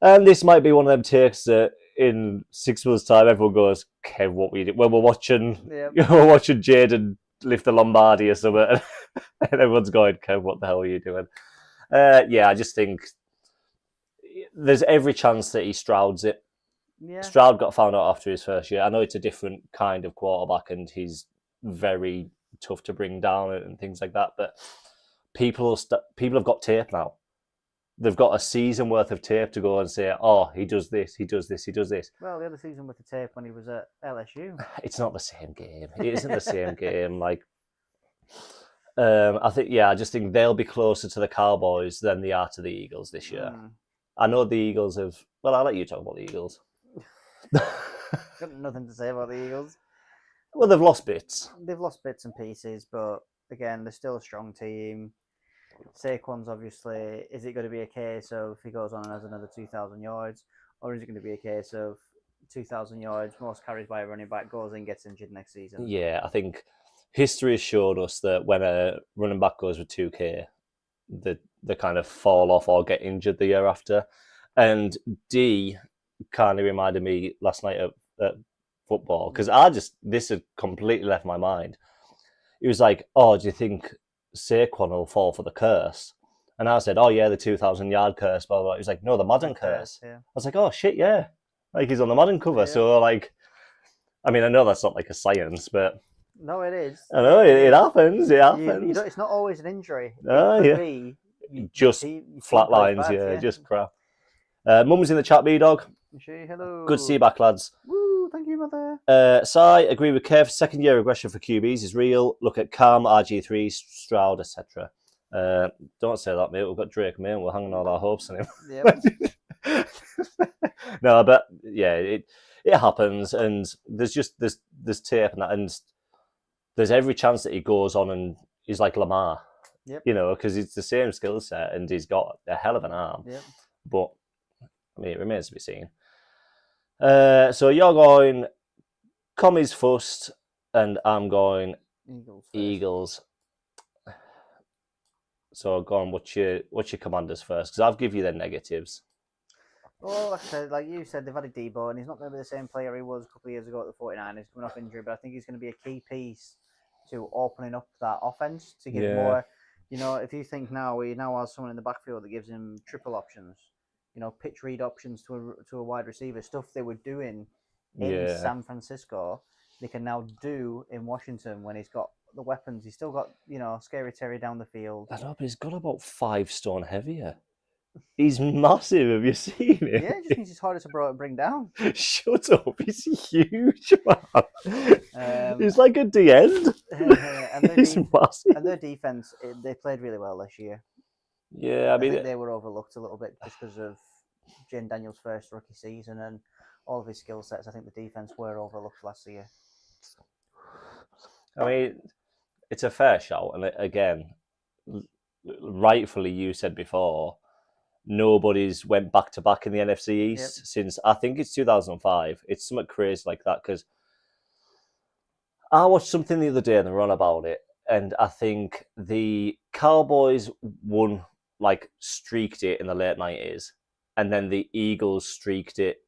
And this might be one of them takes that in 6 months' time, everyone goes, Kev, what we did when we're watching Jaden lift the Lombardi or something, and everyone's going, Kev, what the hell are you doing? Yeah, I just think there's every chance that he Strouds it. Yeah. Stroud got found out after his first year. I know it's a different kind of quarterback, and he's very tough to bring down and things like that. But people have got tape now. They've got a season worth of tape to go and say, "Oh, he does this, he does this, he does this." Well, the other season with the tape when he was at LSU. It's not the same game. It isn't the same game. Like, I just think they'll be closer to the Cowboys than they are to the Eagles this year. I know the Eagles have. Well, I'll let you talk about the Eagles. Got nothing to say about the Eagles. Well, they've lost bits. They've lost bits and pieces, but again, they're still a strong team. Saquon's obviously, is it going to be a case of he goes on and has another 2,000 yards, or is it going to be a case of 2,000 yards, most carries by a running back, goes and gets injured next season? Yeah, I think history has showed us that when a running back goes with 2K, they kind of fall off or get injured the year after. And D kind of reminded me last night at football, because this had completely left my mind. He was like, "Oh, do you think Saquon will fall for the curse?" And I said, "Oh yeah, the 2,000 yard curse." Blah, blah, blah. He was like, "No, the Madden curse." Yeah. I was like, "Oh shit, yeah!" Like he's on the Madden cover. Yeah. So like, I mean, I know that's not like a science, but no, it is. I know it happens. It happens. It's not always an injury. Oh, it could be just flat lines. Yeah, just crap. Mum's in the chat, B-Dog. Hello. Good to see you back, lads. Woo, thank you, mother. Sai, agree with Kev. Second year regression for QBs is real. Look at Cam, RG3, Stroud, etc. Don't say that, mate. We've got Drake May, and we're hanging all our hopes on him. Yep. No, but yeah, it happens, and there's tape and that, and there's every chance that he goes on and he's like Lamar. Yep. You know, because it's the same skill set, and he's got a hell of an arm. Yep. But I mean, it remains to be seen. So you're going commies first, and I'm going Eagles. So go on, what's your Commanders first? Because I'll give you the negatives. Well, like I said, like you said, they've had a Debo, and he's not going to be the same player he was a couple of years ago at the 49ers, coming off injury, but I think he's going to be a key piece to opening up that offense to give more. You know, if you think now, he now has someone in the backfield that gives him triple options, you know, pitch read options to a wide receiver, stuff they were doing in San Francisco, they can now do in Washington when he's got the weapons. He's still got, you know, Scary Terry down the field. I know, but he's got about 5 stone heavier. He's massive. Have you seen him? Yeah, it just means he's harder to bring down. Shut up. He's huge, man. He's like a D end. He's massive. And their defense, they played really well this year. Yeah, I mean, think they were overlooked a little bit just because of Jane Daniels' first rookie season and all of his skill sets. I think the defense were overlooked last year. I mean, it's a fair shout. And again, rightfully, you said before, nobody's went back-to-back in the NFC East since, I think it's 2005. It's something crazy like that, because I watched something the other day and they were on about it, and I think the Cowboys streaked it in the late 90s, and then the Eagles streaked it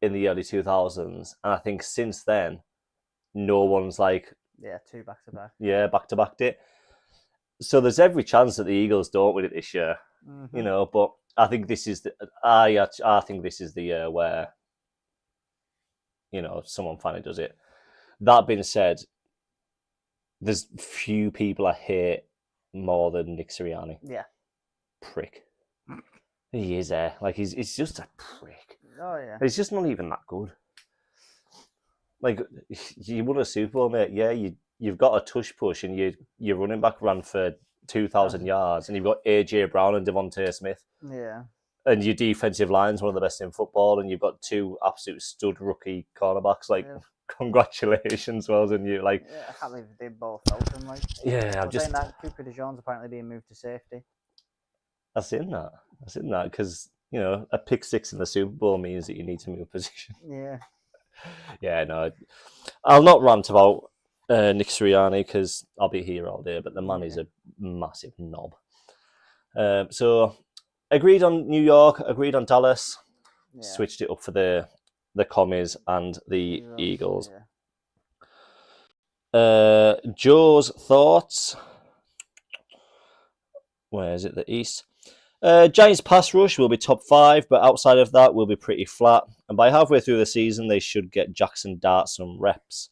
in the early 2000s, and I think since then, no one's 2 back-to-back. Yeah, back-to-backed it. So there's every chance that the Eagles don't win it this year. Mm-hmm. You know, but I think this is I think this is the year where, you know, someone finally does it. That being said, there's few people I hate more than Nick Sirianni. Yeah. Prick. He is there. Like, he's just a prick. Oh, yeah. He's just not even that good. Like, you won a Super Bowl, mate. Yeah, you've got a tush push, and your running back ran for 2,000 yards, and you've got AJ Brown and Devontae Smith. Yeah. And your defensive line's one of the best in football, and you've got 2 absolute stud rookie cornerbacks. Congratulations, well done you. I can't believe they both felt him. I'm just saying that Cooper DeJean's apparently being moved to safety. I've seen that because, you know, a pick 6 in the Super Bowl means that you need to move position. Yeah. Yeah, no, I'll not rant about Nick Sirianni because I'll be here all day, but the man is a massive knob. So agreed on New York, agreed on Dallas, switched it up for the commies and the Eagles. Yeah. Joe's thoughts. Where is it? The East. Giants pass rush will be top 5, but outside of that will be pretty flat. And by halfway through the season, they should get Jackson Dart some reps.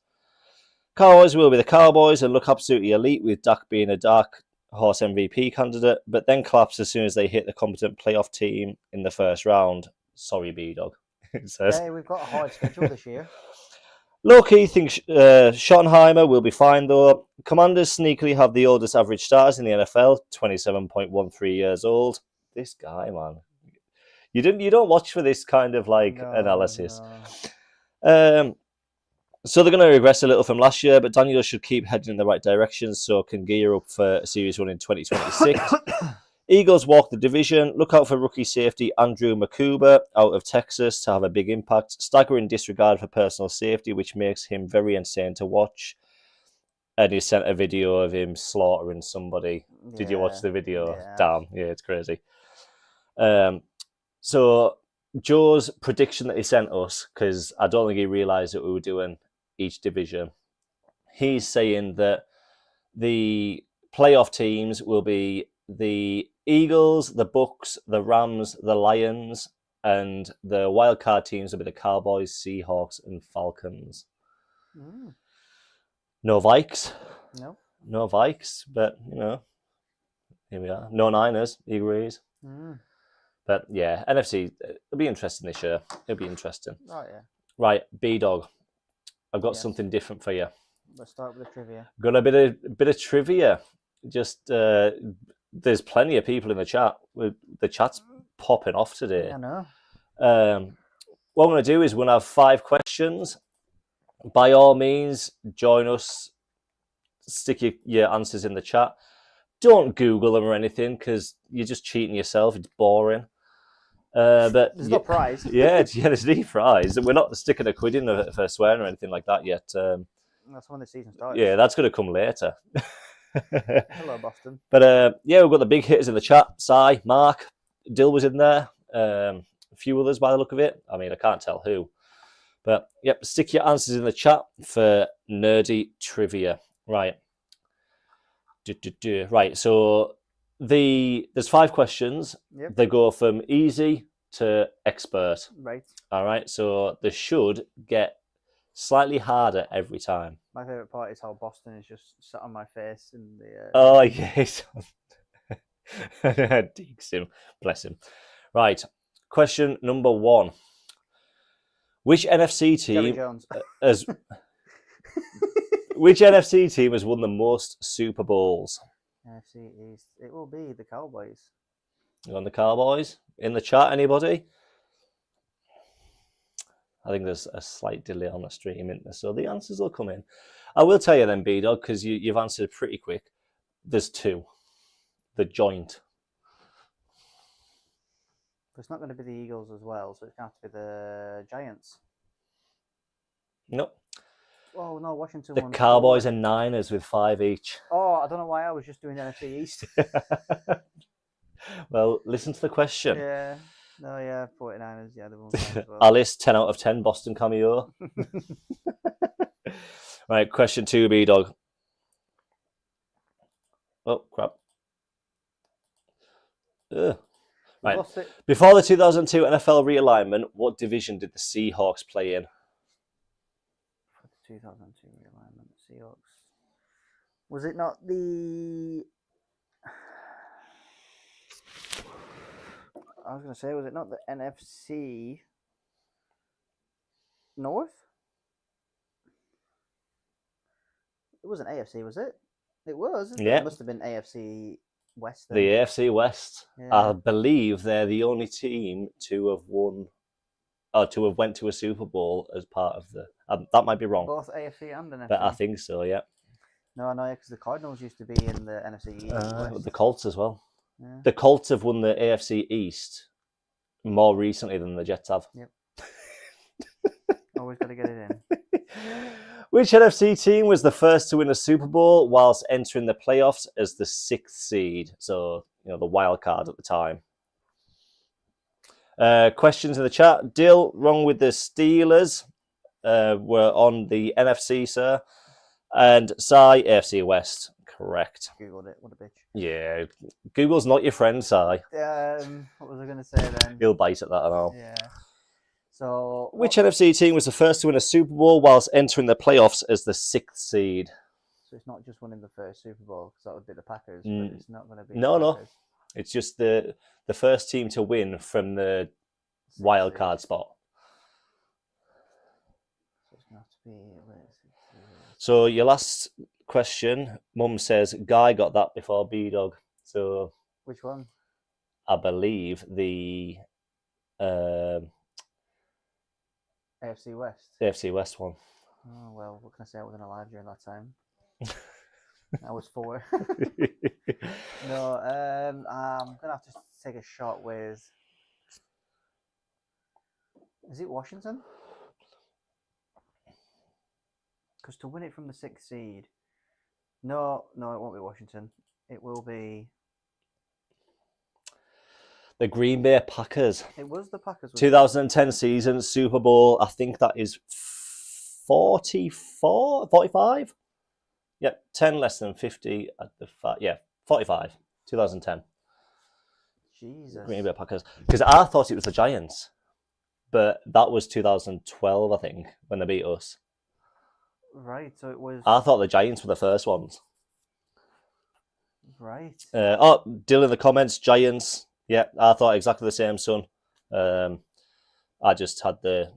Cowboys will be the Cowboys and look absolutely elite, with Dak being a dark horse MVP candidate, but then collapse as soon as they hit the competent playoff team in the first round. Sorry, B-Dog. It says. Hey, we've got a hard schedule this year. Low-key thinks Schottenheimer will be fine, though. Commanders sneakily have the oldest average stars in the NFL, 27.13 years old. This guy, man. You don't watch for this kind of analysis. No. So they're going to regress a little from last year, but Daniel should keep heading in the right direction so can gear up for a series run in 2026. Eagles walk the division. Look out for rookie safety Andrew Makuba out of Texas to have a big impact. Staggering disregard for personal safety, which makes him very insane to watch. And he sent a video of him slaughtering somebody. Yeah. Did you watch the video? Yeah. Damn, yeah, it's crazy. So Joe's prediction that he sent us, because I don't think he realised that we were doing each division, he's saying that the playoff teams will be the Eagles, the Bucks, the Rams, the Lions, and the wildcard teams will be the Cowboys, Seahawks, and Falcons. No Vikes. No Vikes, but, here we are. No Niners, he agrees. But, yeah, NFC, it'll be interesting this year. It'll be interesting. Oh, yeah. Right, B-Dog, I've got something different for you. Let's start with the trivia. Got a bit of trivia. Just, there's plenty of people in the chat. The chat's popping off today. I know. What I'm going to do is we're going to have 5 questions. By all means, join us. Stick your answers in the chat. Don't Google them or anything because you're just cheating yourself. It's boring. But there's no prize. There's no prize. We're not sticking a quid in for swearing or anything like that yet. That's when the season starts. Yeah, that's going to come later. Hello, Boston. But we've got the big hitters in the chat. Sai, Mark, Dill was in there. A few others by the look of it. I mean, I can't tell who. But, yep, stick your answers in the chat for nerdy trivia. Right. Right, so there's 5 questions. Yep. They go from easy to expert. Right. All right, so they should get slightly harder every time. My favourite part is how Boston is just sat on my face in the... Oh, yes. Deeks him. Bless him. Right, question number 1. Which NFC team has... Which NFC team has won the most Super Bowls? NFC East. It will be the Cowboys. You on the Cowboys? In the chat, anybody? I think there's a slight delay on the stream, isn't there? So the answers will come in. I will tell you then, B-Dog, because you've answered pretty quick. There's 2. The joint. It's not going to be the Eagles as well, so it's going to have to be the Giants. Nope. Oh, no, Washington The won Cowboys 4. and Niners with 5 each. Oh, I don't know why I was just doing the NFC East. Well, listen to the question. Yeah. No, yeah, 49ers, yeah, they won 5 as well. Alice, 10 out of 10 Boston cameo. Right, question 2, B-Dog. Oh, crap. Ugh. Right. Before the 2002 NFL realignment, what division did the Seahawks play in? 2002 realignment, Seahawks. Was it not the... I was going to say, was it not the NFC North? It wasn't AFC, was it? It was. Yeah. It must have been AFC West then. The AFC West. Yeah. I believe they're the only team to have won... to have went to a Super Bowl as part of the... that might be wrong. Both AFC and NFC. But I think so, yeah. No, I know, because the Cardinals used to be in the NFC East. The Colts as well. Yeah. The Colts have won the AFC East more recently than the Jets have. Yep. Always got to get it in. Which NFC team was the first to win a Super Bowl whilst entering the playoffs as the 6th seed? So, the wild card at the time. Questions in the chat. Dill, wrong with the Steelers. Were on the NFC, sir. And Sai, AFC West. Correct. Googled it. What a bitch. Yeah, Google's not your friend, Si. What was I going to say then? He'll bite at that, I know. Yeah. So, which NFC team was the first to win a Super Bowl whilst entering the playoffs as the 6th seed? So it's not just winning the first Super Bowl, because that would be the Packers, but it's not going to be No. It's just the first team to win from the wild card spot. So it's going to have to be... So your last question, Mum says, Guy got that before B-Dog. So... Which one? I believe the... AFC West. AFC West one. Oh, well, what can I say? I wasn't alive during that time. I was 4. No, I'm going to have to take a shot with... Is it Washington? Because to win it from the 6th seed... No, it won't be Washington. It will be... The Green Bay Packers. It was the Packers. 2010 season, Super Bowl. I think that is 44, 45? Yep, 10 less than 50 at the 45, 2010. Jesus. Green Bay Packers. Because I thought it was the Giants, but that was 2012, I think, when they beat us. Right, so it was... I thought the Giants were the first ones. Right. Dylan in the comments, Giants. Yeah, I thought exactly the same, son. I just had the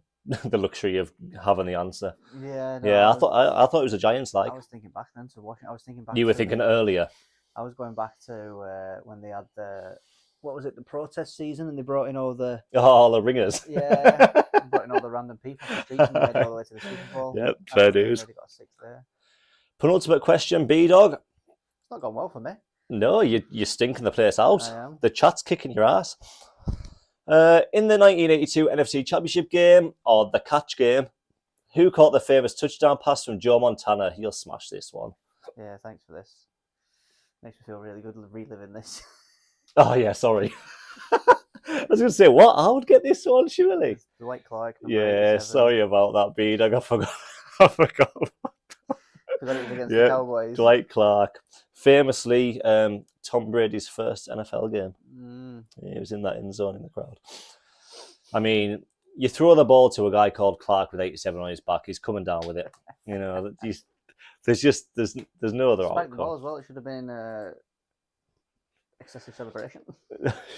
luxury of having the answer. Yeah. No, yeah, I thought it was the Giants. Like I was thinking back then to Washington. I was thinking back. You were thinking earlier. I was going back to when they had the the protest season, and they brought in all the ringers. Yeah, brought in all the random people from the streets and made it all the way to the Super Bowl. Yep, fair dues. They got 6 there. Penultimate question, B-Dog. It's not gone well for me. No, you're stinking the place out. I am. The chat's kicking your ass. In the 1982 NFC Championship game, or the catch game, who caught the famous touchdown pass from Joe Montana? He'll smash this one. Yeah, thanks for this. Makes me feel really good reliving this. Oh, yeah, sorry. I was going to say, what? I would get this one, surely. Dwight Clark. Yeah, sorry about that, B-Dog. I forgot. I forgot. Because it was against the Cowboys. Dwight Clark. Famously, Tom Brady's first NFL game. He was in that end zone in the crowd. I mean, you throw the ball to a guy called Clark with 87 on his back, he's coming down with it. You know, there's no other outcome. The ball as well. It should have been excessive celebration.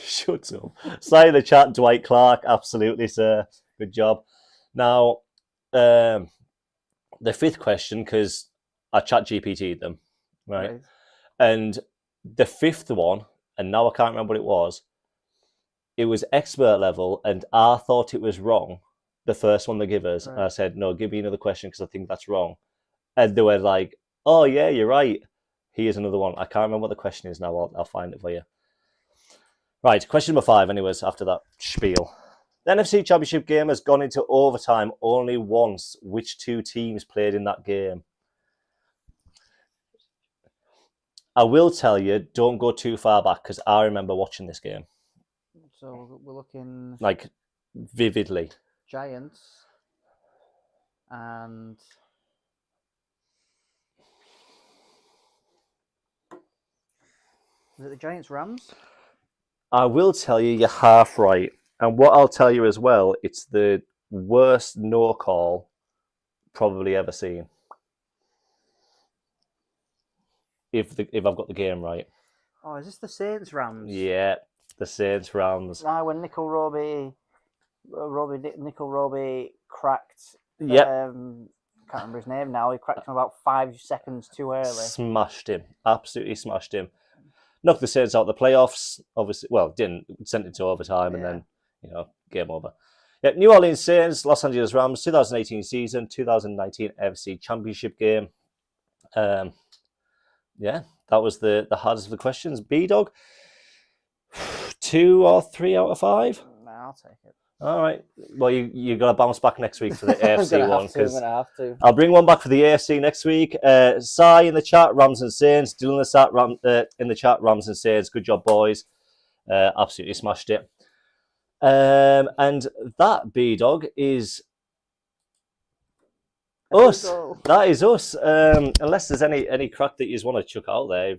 Shut up. Slide in the chat, Dwight Clark. Absolutely, sir. Good job. Now, the 5th question, because I chat GPT'd them, right? And the 5th one, and now I can't remember what it was expert level, and I thought it was wrong, the first one they give us. Right. And I said, no, give me another question because I think that's wrong. And they were like, oh, yeah, you're right. Here's another one. I can't remember what the question is now. I'll find it for you. Right, question number 5, anyways, after that spiel. The NFC Championship game has gone into overtime only once. Which 2 teams played in that game? I will tell you, don't go too far back because I remember watching this game. So we're looking... Like, vividly. Giants and... Was it the Giants-Rams? I will tell you, you're half right. And what I'll tell you as well, it's the worst no call probably ever seen. If I've got the game right. Oh, is this the Saints-Rams? Yeah, the Saints-Rams. When Nickel Roby cracked... Yep. Can't remember his name now. He cracked him about 5 seconds too early. Smashed him. Absolutely smashed him. Knocked the Saints out of the playoffs. Obviously, well, didn't. Sent it to overtime and then, game over. Yeah, New Orleans Saints, Los Angeles Rams, 2018 season, 2019 NFC Championship game. Yeah, that was the hardest of the questions. B-Dog, 2 or 3 out of 5? Nah, I'll take it. All right. Well, you got to bounce back next week for the AFC one. I'm going to have to. I'll bring one back for the AFC next week. Sai in the chat, Rams and Saints. Dylan in the chat, Rams and Saints. Good job, boys. Absolutely smashed it. And that, B-Dog, is Us. People. That is us. Unless there's any crack that you just want to chuck out there.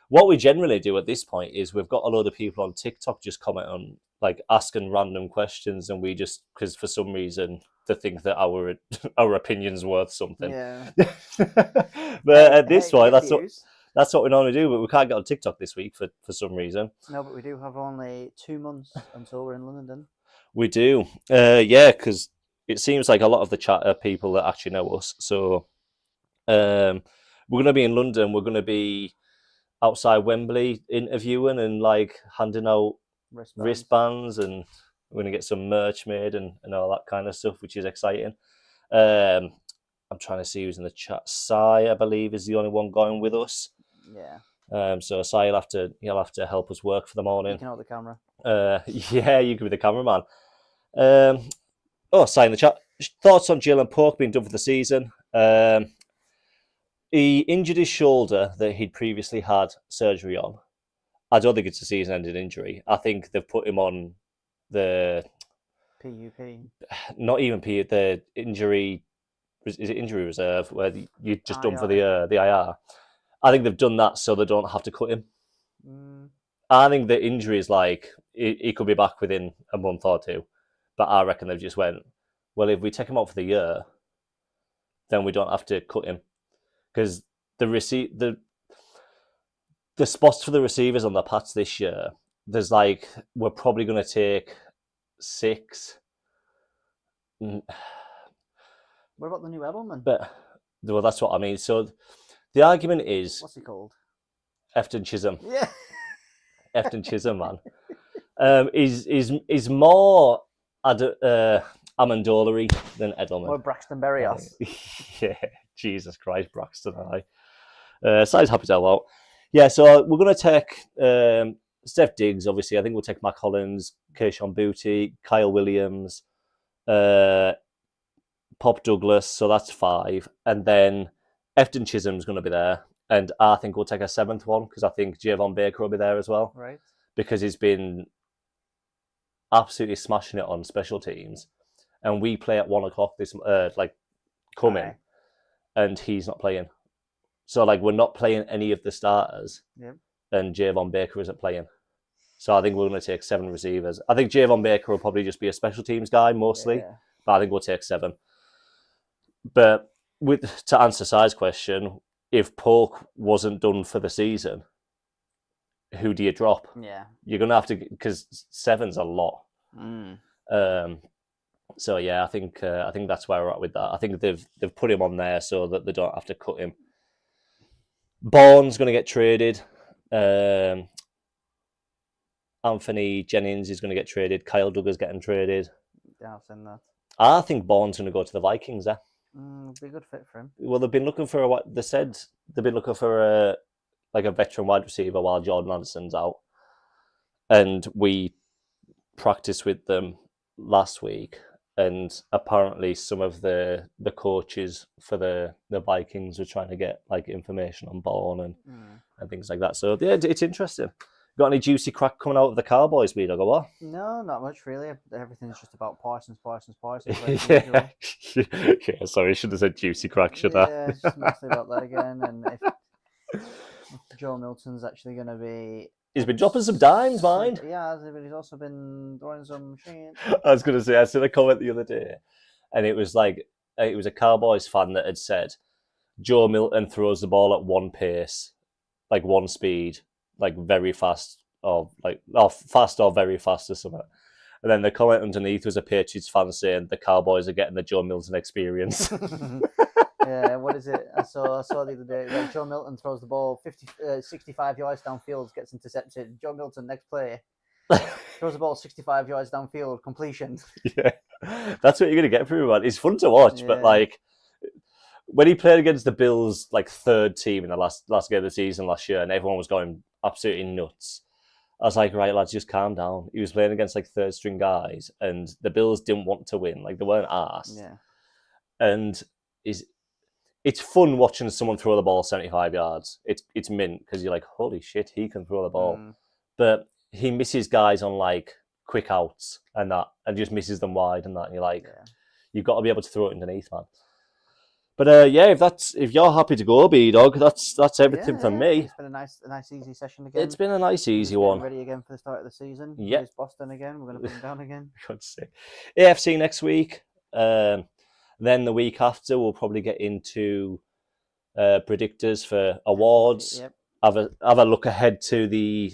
What we generally do at this point is we've got a load of people on TikTok just comment on, like, asking random questions, and we just, because for some reason they think that our opinion's worth something. Yeah. But at this point, get that's what we normally do. But we can't get on TikTok this week for some reason. No, but we do have only 2 months until we're in London. We do, yeah, because it seems like a lot of the chat are people that actually know us. So we're going to be in London. We're going to be outside Wembley interviewing and like handing out wristbands, and we're going to get some merch made and all that kind of stuff, which is exciting. I'm trying to see who's in the chat. Sai, I believe, is the only one going with us. Yeah. So Sai, he'll have to help us work for the morning. You can hold the camera. Yeah, you can be the cameraman. Sai in the chat. Thoughts on Jalen Polk being done for the season? He injured his shoulder that he'd previously had surgery on. I don't think it's a season-ending injury. I think they've put him on the PUP. Not even PUP. The injury, is it injury reserve, where you're just done for the IR. I think they've done that so they don't have to cut him. I think the injury is like he could be back within a month or two, but I reckon they've just went, well, if we take him out for the year, then we don't have to cut him. Because the spots for the receivers on the Pats this year, there's like, we're probably going to take 6. What about the new Edelman? But well, that's what I mean. So the argument is, what's he called? Efton Chisholm. Yeah, Efton Chisholm, man. Is more Amendola-y than Edelman. Or Braxton Berrios. Yeah. Jesus Christ, Braxton. Si's happy to help out. Yeah, so we're going to take Steph Diggs, obviously. I think we'll take Mac Hollins, Keishon Boutte, Kyle Williams, Pop Douglas, so that's 5. And then Efton Chisholm's going to be there. And I think we'll take a 7th one, because I think Javon Baker will be there as well. Right. Because he's been absolutely smashing it on special teams. And we play at 1 o'clock this coming. Aye. And he's not playing. So, like, we're not playing any of the starters. Yep. And Javon Baker isn't playing. So I think we're going to take 7 receivers. I think Javon Baker will probably just be a special teams guy, mostly. Yeah. But I think we'll take 7. But to answer Sai's question, if Polk wasn't done for the season, who do you drop? Yeah. You're going to have to, because 7's a lot. So yeah, I think that's where we're at with that. I think they've put him on there so that they don't have to cut him. Bourne's going to get traded. Anthony Jennings is going to get traded. Kyle Duggar's getting traded. Yeah, I've seen that. I think Bourne's going to go to the Vikings there. Be a good fit for him. Well, they've been looking for they said they've been looking for a veteran wide receiver while Jordan Anderson's out, and we practiced with them last week. And apparently some of the coaches for the Vikings were trying to get like information on Bourne and things like that. So yeah, it's interesting. Got any juicy crack coming out of the Cowboys, Weed? I go, what? No, not much really. Everything's just about Parsons. Yeah. Yeah, sorry, I should have said juicy crack, should I? Yeah, just mostly about that again. And if Joe Milton's actually going to be... He's been dropping some dimes, mind. Yeah, but he's also been throwing some shit. I was going to say, I seen a comment the other day, and it was like, it was a Cowboys fan that had said, Joe Milton throws the ball at 1 pace, like 1 speed, like very fast, or fast or very fast or something. And then the comment underneath was a Patriots fan saying the Cowboys are getting the Joe Milton experience. Yeah, what is it? I saw the other day, like Joe Milton throws the ball 65 yards downfield, gets intercepted. Joe Milton, next play, throws the ball 65 yards downfield, completion. Yeah, that's what you're going to get from him, man. It's fun to watch, but like, when he played against the Bills, like 3rd team in the last game of the season last year, and everyone was going absolutely nuts, I was like, right, lads, just calm down. He was playing against like 3rd string guys, and the Bills didn't want to win. Like, they weren't arsed. Yeah. And it's fun watching someone throw the ball 75 yards. It's mint, because you're like, holy shit, he can throw the ball. But he misses guys on like quick outs and that, and just misses them wide and that. And you're like, you've got to be able to throw it underneath, man. But yeah, if you're happy to go, B-Dog, that's everything from me. It's been a nice easy session again. It's been a nice easy one. one. Ready again for the start of the season. Yeah. Here's Boston again. We're going to put them down again. God's sake. AFC next week. Then the week after, we'll probably get into predictors for awards. Yep. Have a look ahead to the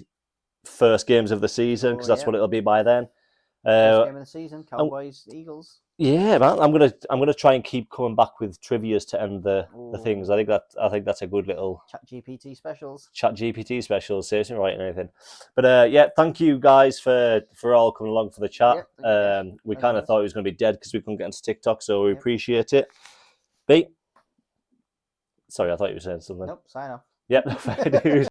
first games of the season, because that's what it'll be by then. First game of the season, Cowboys, Eagles. Yeah, man. I'm gonna try and keep coming back with trivias to end the things. I think that's a good little ChatGPT specials. ChatGPT specials, seriously, right and anything. But yeah, thank you guys for all coming along for the chat. We kind of thought it was going to be dead because we couldn't get into TikTok, so we appreciate it. B. Sorry, I thought you were saying something. Nope, sign off. Yep.